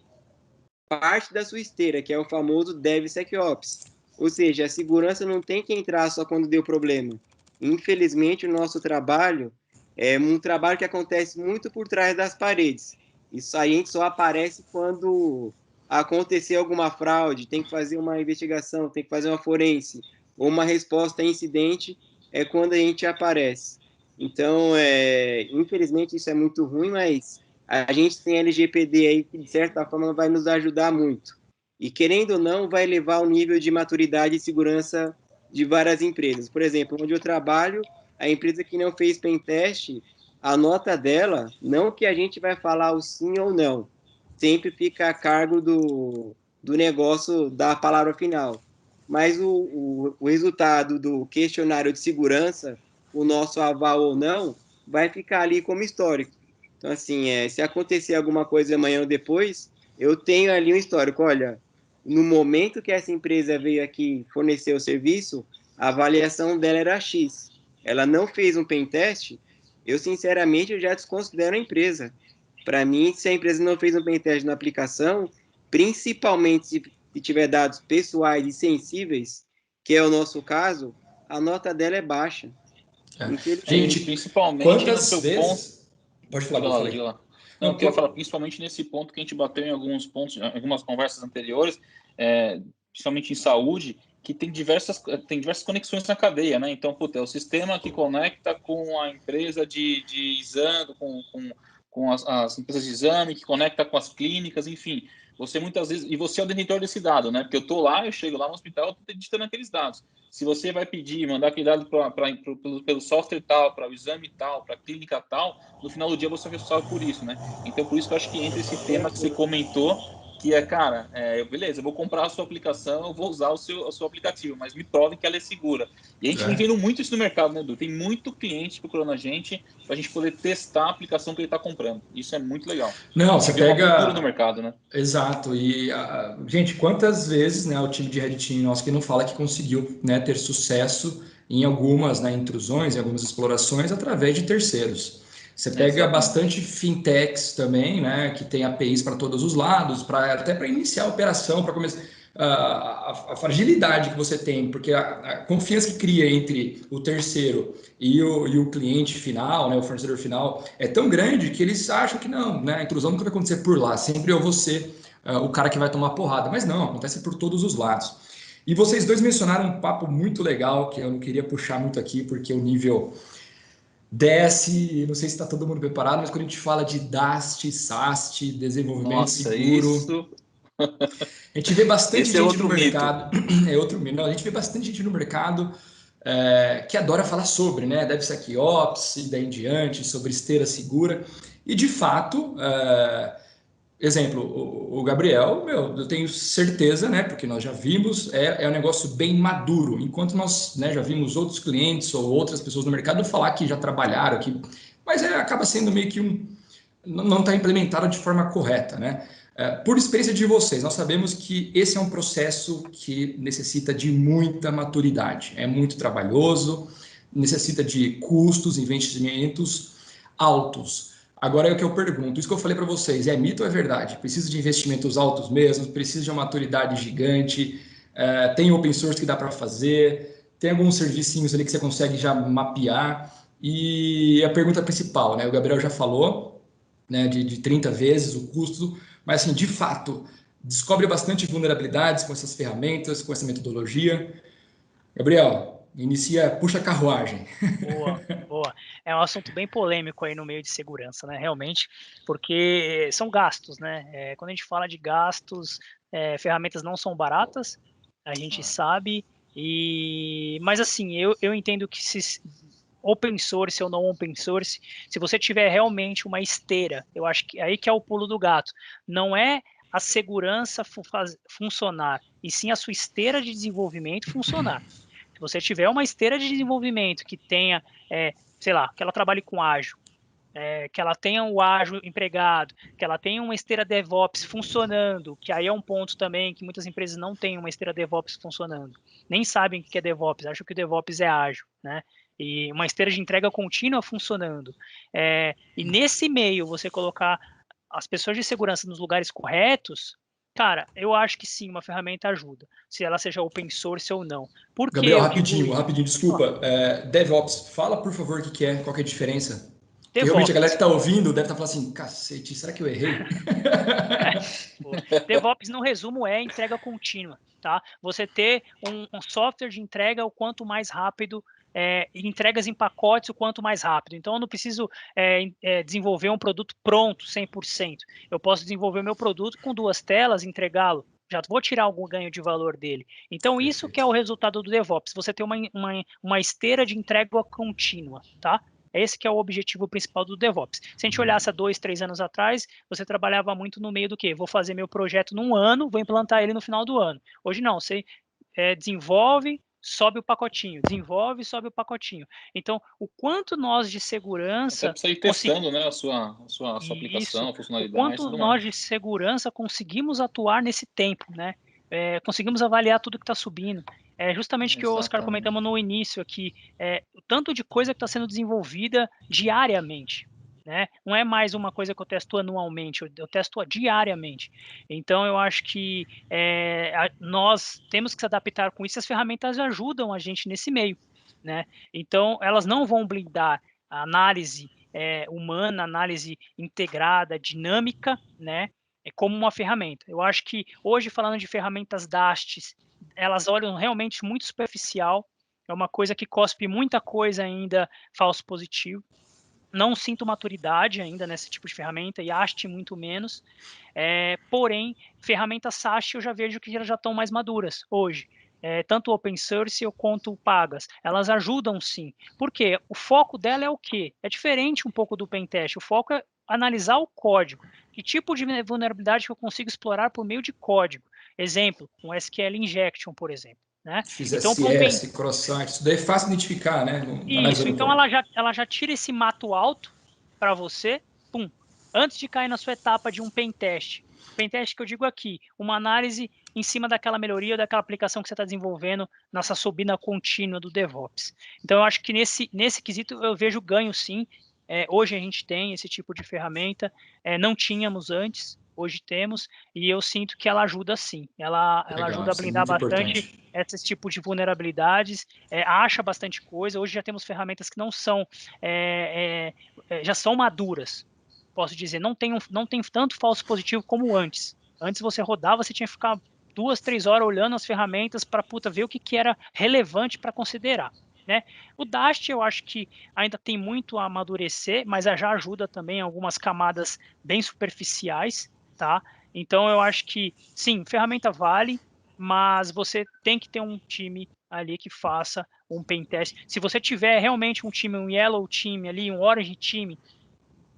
parte da sua esteira, que é o famoso DevSecOps. Ou seja, a segurança não tem que entrar só quando deu problema. Infelizmente, o nosso trabalho é um trabalho que acontece muito por trás das paredes. Isso aí a gente só aparece quando acontecer alguma fraude, tem que fazer uma investigação, tem que fazer uma forense, ou uma resposta a incidente, é quando a gente aparece. Então, infelizmente, isso é muito ruim, mas a gente tem LGPD aí que, de certa forma, vai nos ajudar muito. E, querendo ou não, vai elevar o nível de maturidade e segurança de várias empresas. Por exemplo, onde eu trabalho, a empresa que não fez pentest, a nota dela, não que a gente vai falar o sim ou não, sempre fica a cargo do negócio da palavra final. Mas o resultado do questionário de segurança, o nosso aval ou não, vai ficar ali como histórico. Então, assim, se acontecer alguma coisa amanhã ou depois, eu tenho ali um histórico. Olha, no momento que essa empresa veio aqui fornecer o serviço, a avaliação dela era X. Ela não fez um pen test, eu, sinceramente, eu já desconsidero a empresa. Para mim, se a empresa não fez um pen test na aplicação, principalmente se tiver dados pessoais e sensíveis, que é o nosso caso, a nota dela é baixa. Gente, principalmente no seu vezes... ponto. Pode falar, Diga lá. Não, eu queria falar principalmente nesse ponto que a gente bateu em alguns pontos, em algumas conversas anteriores, principalmente em saúde, que tem diversas conexões na cadeia, né? Então, é o sistema que conecta com a empresa de exame, com as empresas de exame, que conecta com as clínicas, enfim. Você muitas vezes, e você é o detentor desse dado, né? Porque eu chego lá no hospital, eu estou digitando aqueles dados. Se você vai pedir, mandar aquele dado pelo software tal, para o exame tal, para a clínica tal, no final do dia você é responsável por isso, né? Então, por isso que eu acho que entra esse tema que você comentou, que cara, beleza, eu vou comprar a sua aplicação, eu vou usar o seu aplicativo, mas me prove que ela é segura. E a gente vem vendo muito isso no mercado, né, Edu? Tem muito cliente procurando a gente para a gente poder testar a aplicação que ele está comprando. Isso é muito legal. Não, você pega... uma cultura no mercado, né? Exato. E, gente, quantas vezes, né, o time de Red Team nosso que não fala que conseguiu, né, ter sucesso em algumas, né, intrusões, em algumas explorações através de terceiros. Você pega bastante fintechs também, né, que tem APIs para todos os lados, até para iniciar a operação, para começar. a fragilidade que você tem, porque a confiança que cria entre o terceiro e o cliente final, né, o fornecedor final, é tão grande que eles acham que não, né, a intrusão nunca vai acontecer por lá, sempre eu vou ser o cara que vai tomar porrada, mas não, acontece por todos os lados. E vocês dois mencionaram um papo muito legal, que eu não queria puxar muito aqui, porque o nível desce, não sei se está todo mundo preparado, mas quando a gente fala de DAST, SAST, desenvolvimento Nossa, seguro, isso. a gente vê bastante Esse é gente no outro mito. mercado, é outro mito, não, a gente vê bastante gente no mercado que adora falar sobre, né, DevSecOps e daí em diante, sobre esteira segura, e de fato, exemplo, o Gabriel, meu, eu tenho certeza, né, porque nós já vimos, é um negócio bem maduro, enquanto nós, né, já vimos outros clientes ou outras pessoas no mercado falar que já trabalharam, mas acaba sendo meio que não está implementado de forma correta, né? Por experiência de vocês, nós sabemos que esse é um processo que necessita de muita maturidade, é muito trabalhoso, necessita de custos, investimentos altos. Agora é o que eu pergunto, isso que eu falei para vocês, é mito ou é verdade? Precisa de investimentos altos mesmo, precisa de uma maturidade gigante, tem open source que dá para fazer, tem alguns servicinhos ali que você consegue já mapear, e a pergunta principal, né? O Gabriel já falou, né, de 30 vezes o custo, mas assim, de fato, descobre bastante vulnerabilidades com essas ferramentas, com essa metodologia. Gabriel, puxa a carruagem. Boa, boa. É um assunto bem polêmico aí no meio de segurança, né? Realmente, porque são gastos, né? Quando a gente fala de gastos, ferramentas não são baratas, a gente sabe, mas assim, eu entendo que se open source ou não open source, se você tiver realmente uma esteira, eu acho que aí que é o pulo do gato. Não é a segurança funcionar, e sim a sua esteira de desenvolvimento funcionar. Se você tiver uma esteira de desenvolvimento que tenha, sei lá, que ela trabalhe com ágil, que ela tenha o ágil empregado, que ela tenha uma esteira DevOps funcionando, que aí é um ponto também que muitas empresas não têm uma esteira DevOps funcionando, nem sabem o que é DevOps, acham que o DevOps é ágil, né? E uma esteira de entrega contínua funcionando. E nesse meio, você colocar as pessoas de segurança nos lugares corretos, cara, eu acho que sim, uma ferramenta ajuda, se ela seja open source ou não. Por que Gabriel, eu digo rapidinho, isso? rapidinho, desculpa. DevOps, fala por favor o que é, qual que é a diferença? Porque realmente a galera que DevOps. está ouvindo deve estar falando assim, cacete, será que eu errei? DevOps, no resumo, é entrega contínua, tá? Você ter um software de entrega o quanto mais rápido, entregas em pacotes o quanto mais rápido. Então, eu não preciso desenvolver um produto pronto, 100%. Eu posso desenvolver o meu produto com 2 telas e entregá-lo. Já vou tirar algum ganho de valor dele. Então, isso que é o resultado do DevOps. Você ter uma esteira de entrega contínua, tá? Esse que é o objetivo principal do DevOps. Se a gente olhasse há 2, 3 anos atrás, você trabalhava muito no meio do quê? Vou fazer meu projeto num ano, vou implantar ele no final do ano. Hoje não, você desenvolve, sobe o pacotinho, desenvolve, sobe o pacotinho. Então, o quanto nós de Até segurança precisa ir testando, né, a sua aplicação, a o funcionalidade e quanto tudo mais. nós de segurança conseguimos atuar nesse tempo, né? Conseguimos avaliar tudo que está subindo. É justamente o que o Oscar Exatamente. comentamos no início aqui, o tanto de coisa que está sendo desenvolvida diariamente, né? Não é mais uma coisa que eu testo anualmente, eu testo diariamente. Então, eu acho que nós temos que se adaptar com isso, as ferramentas ajudam a gente nesse meio, né? Então, elas não vão blindar a análise humana, análise integrada, dinâmica, né? Como uma ferramenta. Eu acho que hoje, falando de ferramentas DASTs, elas olham realmente muito superficial, é uma coisa que cospe muita coisa ainda falso positivo. Não sinto maturidade ainda nesse tipo de ferramenta e AST muito menos. Porém, ferramentas SAST eu já vejo que já estão mais maduras hoje. Tanto open source quanto pagas. Elas ajudam sim. Por quê? O foco dela é o quê? É diferente um pouco do pentest. O foco é analisar o código. Que tipo de vulnerabilidade que eu consigo explorar por meio de código? Exemplo, um SQL injection, por exemplo. Né? Então, para um XSS, cross-site, isso daí é fácil identificar, né? isso, Analisando o então código. ela já tira esse mato alto para você, pum, antes de cair na sua etapa de um pentest. Pentest que eu digo aqui, uma análise em cima daquela melhoria, daquela aplicação que você está desenvolvendo nessa subida contínua do DevOps. Então, eu acho que nesse quesito eu vejo ganho sim. Hoje a gente tem esse tipo de ferramenta, não tínhamos antes, hoje temos, e eu sinto que ela ajuda sim. Ela ajuda a blindar bastante esses tipos de vulnerabilidades, acha bastante coisa. Hoje já temos ferramentas que não são, já são maduras, posso dizer. Não tem tanto falso positivo como antes. Antes você rodava, você tinha que ficar 2, 3 horas olhando as ferramentas para ver o que era relevante para considerar. Né? O Dast eu acho que ainda tem muito a amadurecer, mas já ajuda também em algumas camadas bem superficiais, tá? Então eu acho que sim, ferramenta vale, mas você tem que ter um time ali que faça um pentest. Se você tiver realmente um time, um yellow time ali, um orange time,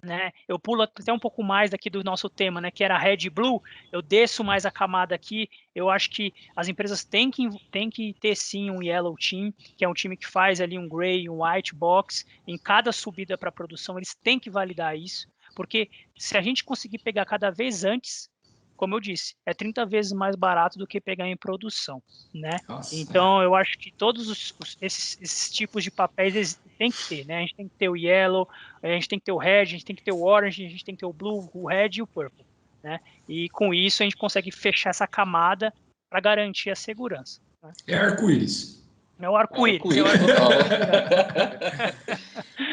né? Eu pulo até um pouco mais daqui do nosso tema, né? Que era red e blue. Eu desço mais a camada aqui. Eu acho que as empresas têm que ter sim um yellow team, que é um time que faz ali um gray, um white box em cada subida para produção. Eles têm que validar isso, porque se a gente conseguir pegar cada vez antes, como eu disse, é 30 vezes mais barato do que pegar em produção, né? Nossa, então, eu acho que todos esses tipos de papéis tem que ter, né? A gente tem que ter o yellow, a gente tem que ter o red, a gente tem que ter o orange, a gente tem que ter o blue, o red e o purple, né? E com isso a gente consegue fechar essa camada para garantir a segurança. Né? É arco-íris. É o arco-íris. Total.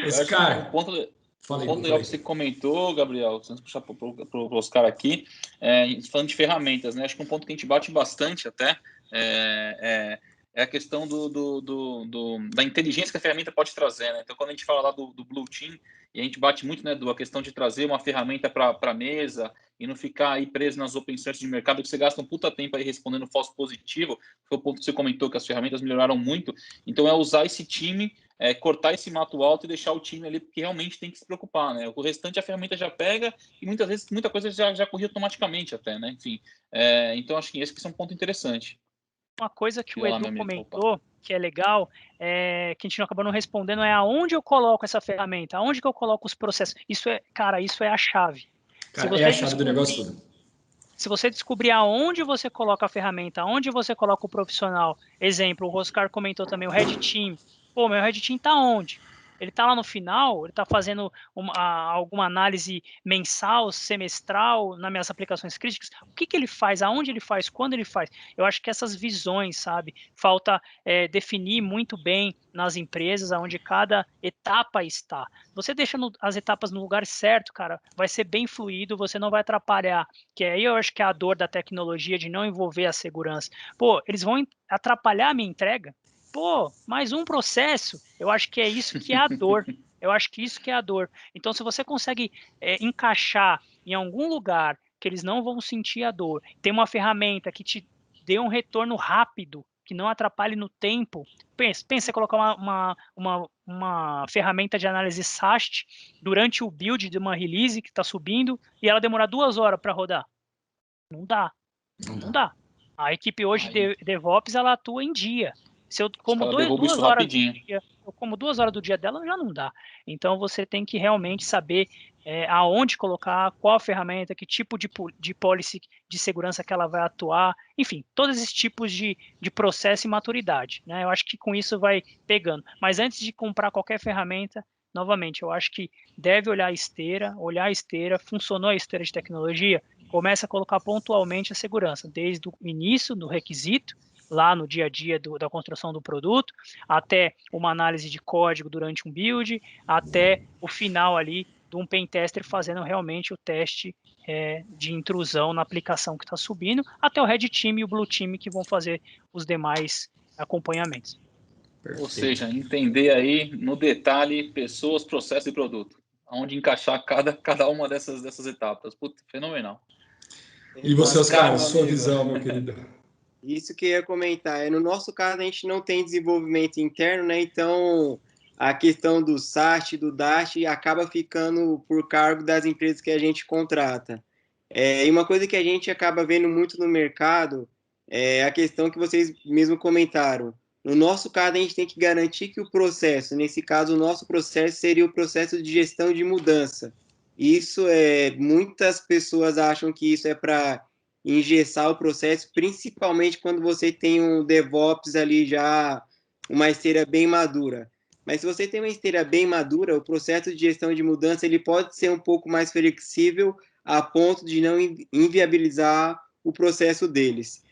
Oscar, um ponto Falei, legal que você comentou, Gabriel, antes de puxar para o Oscar aqui, falando de ferramentas, né? Acho que um ponto que a gente bate bastante até é a questão da inteligência que a ferramenta pode trazer, né? Então, quando a gente fala lá do Blue Team, e a gente bate muito, né, a questão de trazer uma ferramenta para a mesa e não ficar aí preso nas open source de mercado, que você gasta um puta tempo aí respondendo falso positivo, foi o ponto que você comentou, que as ferramentas melhoraram muito. Então, é usar esse time, cortar esse mato alto e deixar o time ali, porque realmente tem que se preocupar, né? O restante a ferramenta já pega e muitas vezes muita coisa já corria automaticamente até, né? Enfim, então acho que esse que é um ponto interessante. Uma coisa que o Edu comentou, que é legal, que a gente acabou não respondendo, é aonde eu coloco essa ferramenta, aonde que eu coloco os processos. Isso é a chave. Cara, é a chave do negócio todo. Se você descobrir aonde você coloca a ferramenta, aonde você coloca o profissional, exemplo, o Oscar comentou também, o Red Team. Pô, meu Red Team tá onde? Ele está lá no final, ele está fazendo alguma análise mensal, semestral nas minhas aplicações críticas. O que ele faz? Aonde ele faz? Quando ele faz? Eu acho que essas visões, sabe? Falta definir muito bem nas empresas aonde cada etapa está. Você deixando as etapas no lugar certo, cara, vai ser bem fluido, você não vai atrapalhar. Que aí eu acho que é a dor da tecnologia de não envolver a segurança. Pô, eles vão atrapalhar a minha entrega? Pô, mais um processo. Eu acho que é isso que é a dor. Eu acho que isso que é a dor. Então, se você consegue encaixar em algum lugar que eles não vão sentir a dor, tem uma ferramenta que te dê um retorno rápido, que não atrapalhe no tempo. Pensa colocar uma ferramenta de análise SAST durante o build de uma release que está subindo e ela demorar 2 horas para rodar. Não dá. Não dá. A equipe hoje de DevOps, ela atua em dia. Se eu como 2 horas do dia, eu como 2 horas do dia dela, já não dá. Então, você tem que realmente saber aonde colocar, qual a ferramenta, que tipo de policy de segurança que ela vai atuar, enfim, todos esses tipos de processo e maturidade. Né? Eu acho que com isso vai pegando. Mas antes de comprar qualquer ferramenta, novamente, eu acho que deve olhar a esteira, funcionou a esteira de tecnologia, começa a colocar pontualmente a segurança, desde o início do requisito, lá no dia a dia da construção do produto, até uma análise de código durante um build, até o final ali de um pentester fazendo realmente o teste de intrusão na aplicação que está subindo, até o Red Team e o Blue Team que vão fazer os demais acompanhamentos. Perfeito. Ou seja, entender aí no detalhe pessoas, processo e produto. Onde encaixar cada uma dessas etapas. Puta, fenomenal. E você, Oscar, sua visão, meu querido? Isso que eu ia comentar. No nosso caso, a gente não tem desenvolvimento interno, né? Então, a questão do SAST, do DAST, acaba ficando por cargo das empresas que a gente contrata. E uma coisa que a gente acaba vendo muito no mercado é a questão que vocês mesmo comentaram. No nosso caso, a gente tem que garantir que o processo, nesse caso, o nosso processo seria o processo de gestão de mudança. Isso muitas pessoas acham que isso é para engessar o processo, principalmente quando você tem um DevOps ali já, uma esteira bem madura. Mas se você tem uma esteira bem madura, o processo de gestão de mudança ele pode ser um pouco mais flexível a ponto de não inviabilizar o processo deles.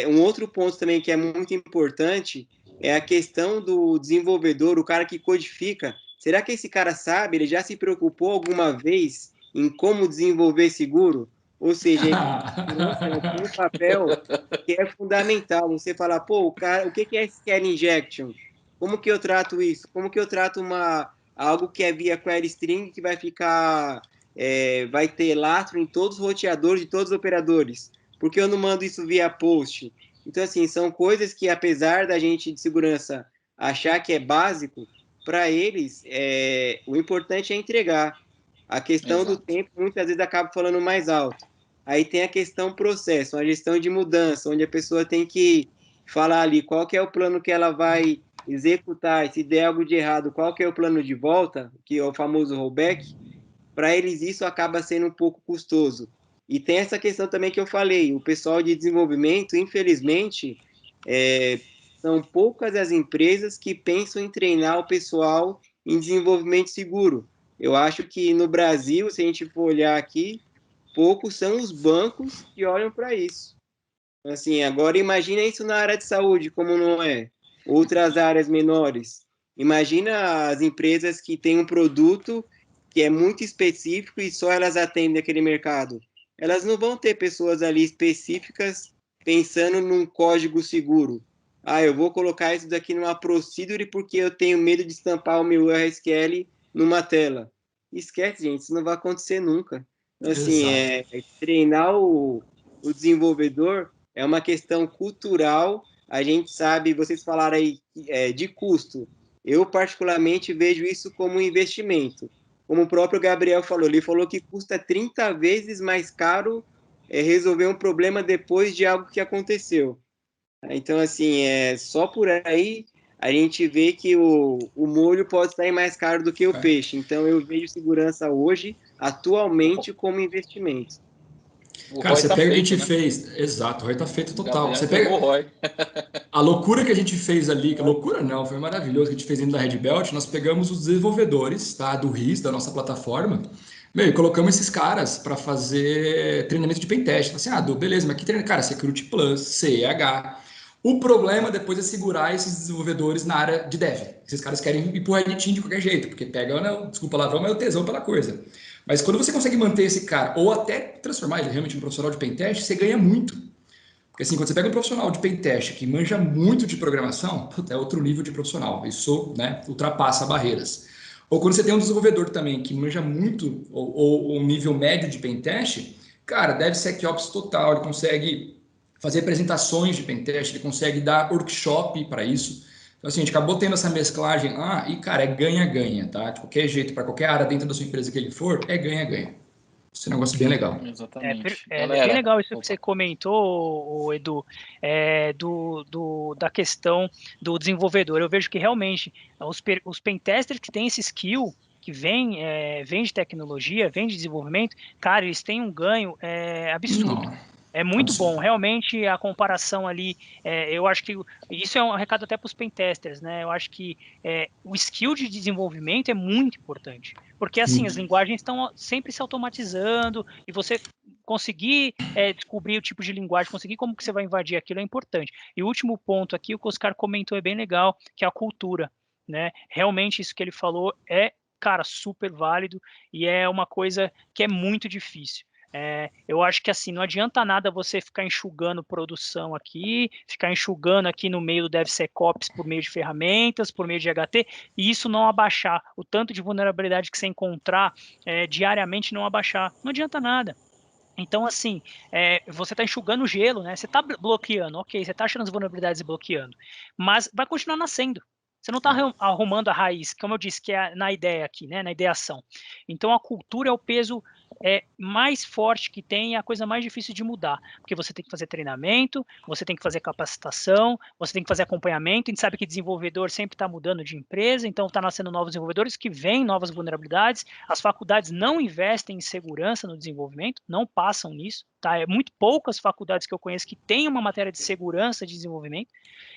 Um outro ponto também que é muito importante é a questão do desenvolvedor, o cara que codifica. Será que esse cara sabe, ele já se preocupou alguma vez em como desenvolver seguro? Ou seja, tem um papel que é fundamental. Você falar, pô, o cara, o que é SQL injection? Como que eu trato isso? Como que eu trato algo que é via query string que vai ficar, vai ter lastro em todos os roteadores de todos os operadores? Por que eu não mando isso via post? Então, assim, são coisas que, apesar da gente de segurança achar que é básico, para eles, o importante é entregar. A questão do tempo, muitas vezes, acaba falando mais alto. Aí tem a questão processo, a gestão de mudança, onde a pessoa tem que falar ali qual que é o plano que ela vai executar, e se der algo de errado, qual que é o plano de volta, que é o famoso rollback. Para eles isso acaba sendo um pouco custoso. E tem essa questão também que eu falei, o pessoal de desenvolvimento, infelizmente, são poucas as empresas que pensam em treinar o pessoal em desenvolvimento seguro. Eu acho que no Brasil, se a gente for olhar aqui, poucos são os bancos que olham para isso. Assim, agora imagina isso na área de saúde, como não é. Outras áreas menores. Imagina as empresas que têm um produto que é muito específico e só elas atendem aquele mercado. Elas não vão ter pessoas ali específicas pensando num código seguro. Ah, eu vou colocar isso daqui numa procedure porque eu tenho medo de estampar o meu SQL numa tela. Esquece, gente, isso não vai acontecer nunca. Assim, treinar o desenvolvedor é uma questão cultural. A gente sabe, vocês falaram aí de custo. Eu, particularmente, vejo isso como um investimento. Como o próprio Gabriel falou, ele falou que custa 30 vezes mais caro resolver um problema depois de algo que aconteceu. Então, assim, só por aí a gente vê que o molho pode sair mais caro do que o peixe. Então, eu vejo segurança hoje, atualmente, como investimento. Cara, você pega o que a gente fez. Exato, o Roy tá feito total. Você pega a loucura que a gente fez ali, que loucura não, foi maravilhoso que a gente fez dentro da Red Belt. Nós pegamos os desenvolvedores, tá, do RIS, da nossa plataforma, e colocamos esses caras para fazer treinamento de pentest. Assim, beleza, mas que treino? Cara, Security Plus, CEH. O problema depois é segurar esses desenvolvedores na área de dev. Esses caras querem ir pro Red Team de qualquer jeito, porque pega, não, desculpa o palavrão, mas é o tesão pela coisa. Mas quando você consegue manter esse cara, ou até transformar ele realmente em um profissional de pentest, você ganha muito. Porque assim, quando você pega um profissional de pentest que manja muito de programação, é outro nível de profissional. Isso, né, ultrapassa barreiras. Ou quando você tem um desenvolvedor também que manja muito, ou um nível médio de pentest, cara, DevSecOps total, ele consegue fazer apresentações de pentest, ele consegue dar workshop para isso. Então, assim, a gente acabou tendo essa mesclagem lá e, cara, é ganha-ganha, tá? De qualquer jeito, para qualquer área dentro da sua empresa que ele for, é ganha-ganha. Esse negócio é bem legal. Exatamente. É bem legal isso que você comentou, Edu, da questão do desenvolvedor. Eu vejo que realmente os pentesters que têm esse skill, que vem de tecnologia, vem de desenvolvimento, cara, eles têm um ganho absurdo. Não. É muito bom, realmente a comparação ali, eu acho que isso é um recado até para os pentesters, né? Eu acho que o skill de desenvolvimento é muito importante, porque assim, as linguagens estão sempre se automatizando e você conseguir descobrir o tipo de linguagem, conseguir como que você vai invadir aquilo é importante. E o último ponto aqui, o que o Oscar comentou é bem legal, que é a cultura, né? Realmente isso que ele falou cara, super válido e é uma coisa que é muito difícil. Eu acho que assim, não adianta nada você ficar enxugando produção aqui, ficar enxugando aqui no meio do DevSecOps por meio de ferramentas, por meio de HT, e isso não abaixar. O tanto de vulnerabilidade que você encontrar diariamente não abaixar. Não adianta nada. Então, assim, você está enxugando o gelo, né? Você está bloqueando, ok, você está achando as vulnerabilidades e bloqueando, mas vai continuar nascendo. Você não está arrumando a raiz, como eu disse, que é na ideia aqui, né? Na ideação. Então, a cultura é o peso mais forte que tem, é a coisa mais difícil de mudar, porque você tem que fazer treinamento, você tem que fazer capacitação, você tem que fazer acompanhamento. A gente sabe que desenvolvedor sempre está mudando de empresa, então está nascendo novos desenvolvedores que vêm novas vulnerabilidades. As faculdades não investem em segurança no desenvolvimento, não passam nisso, tá? É muito poucas faculdades que eu conheço que têm uma matéria de segurança de desenvolvimento.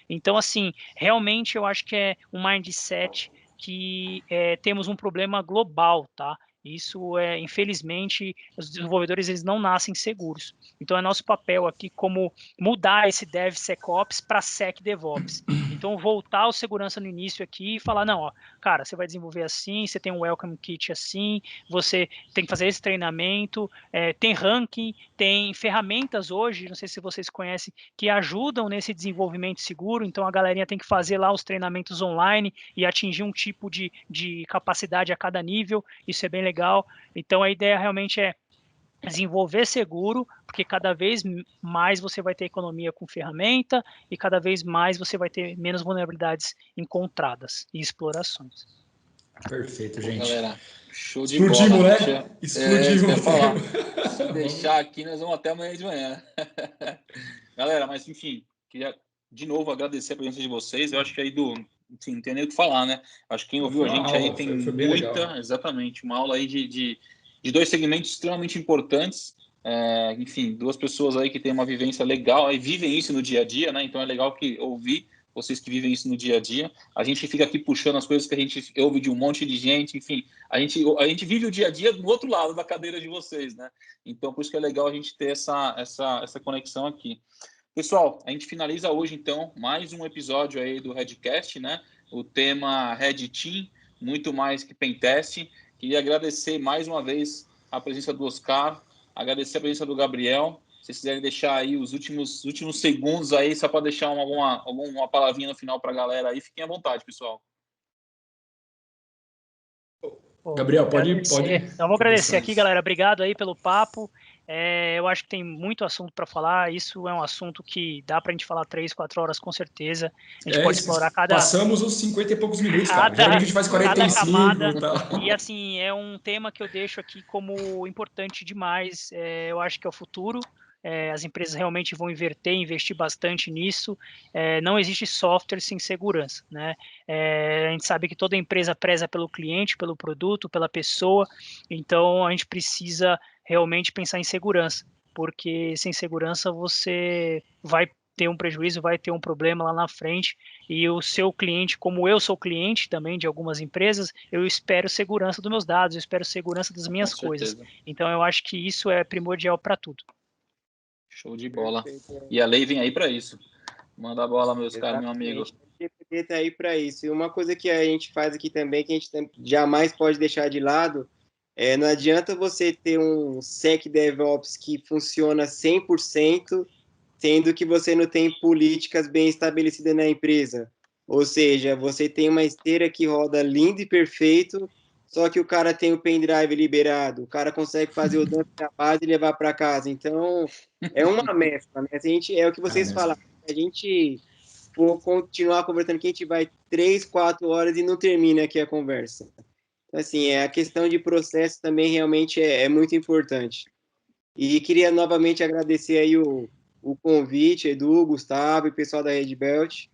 Então, assim, realmente eu acho que é um mindset que temos um problema global, tá? Isso infelizmente, os desenvolvedores eles não nascem seguros. Então é nosso papel aqui como mudar esse DevSecOps para SecDevOps. Então voltar o segurança no início aqui e falar, não, ó, cara, você vai desenvolver assim, você tem um Welcome Kit assim, você tem que fazer esse treinamento, tem ranking, tem ferramentas hoje, não sei se vocês conhecem, que ajudam nesse desenvolvimento seguro, então a galerinha tem que fazer lá os treinamentos online e atingir um tipo de capacidade a cada nível, isso é bem legal. Então a ideia realmente é desenvolver seguro, porque cada vez mais você vai ter economia com ferramenta e cada vez mais você vai ter menos vulnerabilidades encontradas e explorações. Perfeito, gente. Galera, show de Explodimos, bola. né? Explodimos. Se deixar aqui, nós vamos até amanhã de manhã. Galera, mas enfim, queria de novo agradecer a presença de vocês. Eu acho que aí enfim, não tem nem o que falar, né? Acho que quem ouviu a gente aí tem muita, exatamente, uma aula aí de 2 segmentos extremamente importantes. Enfim, 2 pessoas aí que têm uma vivência legal, aí vivem isso no dia a dia, né? Então é legal que ouvir vocês que vivem isso no dia a dia. A gente fica aqui puxando as coisas que a gente ouve de um monte de gente, enfim, a gente vive o dia a dia do outro lado da cadeira de vocês, né? Então, por isso que é legal a gente ter essa conexão aqui. Pessoal, a gente finaliza hoje, então, mais um episódio aí do Redcast, né? O tema Red Team, muito mais que Pentest. Queria agradecer mais uma vez a presença do Oscar, agradecer a presença do Gabriel. Se vocês quiserem deixar aí os últimos segundos aí, só para deixar alguma palavrinha no final para a galera aí, fiquem à vontade, pessoal. Gabriel, pode. Então, vou agradecer aqui, galera. Obrigado aí pelo papo. Eu acho que tem muito assunto para falar. Isso é um assunto que dá para a gente falar 3, 4 horas com certeza. A gente pode explorar cada... Passamos os 50 e poucos minutos, cara. Geralmente a gente faz 45 camada, e tal. E assim, é um tema que eu deixo aqui como importante demais. Eu acho que é o futuro. As empresas realmente vão investir bastante nisso. Não existe software sem segurança, né? A gente sabe que toda empresa preza pelo cliente, pelo produto, pela pessoa, então a gente precisa realmente pensar em segurança, porque sem segurança você vai ter um prejuízo, vai ter um problema lá na frente, e o seu cliente, como eu sou cliente também de algumas empresas, eu espero segurança dos meus dados, eu espero segurança das minhas coisas. Então eu acho que isso é primordial para tudo. Show de bola. E a lei vem aí para isso. Manda a bola, meus caros, meu amigo. A gente tá aí para isso. E uma coisa que a gente faz aqui também, que a gente jamais pode deixar de lado, não adianta você ter um SecDevOps que funciona 100%, sendo que você não tem políticas bem estabelecidas na empresa. Ou seja, você tem uma esteira que roda lindo e perfeito, só que o cara tem o pendrive liberado, o cara consegue fazer o dump da base e levar para casa. Então, é uma mescla, né? É o que vocês falaram. A gente for continuar conversando aqui, a gente vai 3, 4 horas e não termina aqui a conversa. Então, assim, a questão de processo também realmente é muito importante. E queria novamente agradecer aí o convite, Edu, Gustavo e pessoal da Red Belt.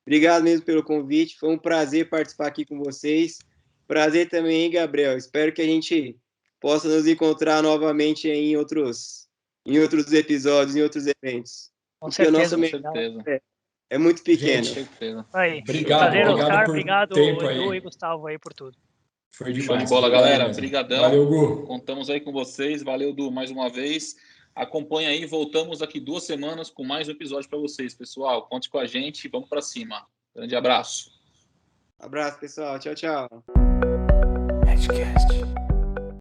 Obrigado mesmo pelo convite, foi um prazer participar aqui com vocês. Prazer também, hein, Gabriel? Espero que a gente possa nos encontrar novamente em outros episódios, em outros eventos. Com certeza. O nosso é muito pequeno. Aí, obrigado, prazer, Oscar, por obrigado, tempo Edu aí. e Gustavo aí por tudo. Foi demais. Show de bola, galera. Obrigadão. Valeu, Gu. Contamos aí com vocês. Valeu, Du, mais uma vez. Acompanha aí, voltamos daqui 2 semanas com mais um episódio para vocês, pessoal. Conte com a gente, vamos para cima. Grande abraço. Abraço, pessoal. Tchau, tchau. Edgecast.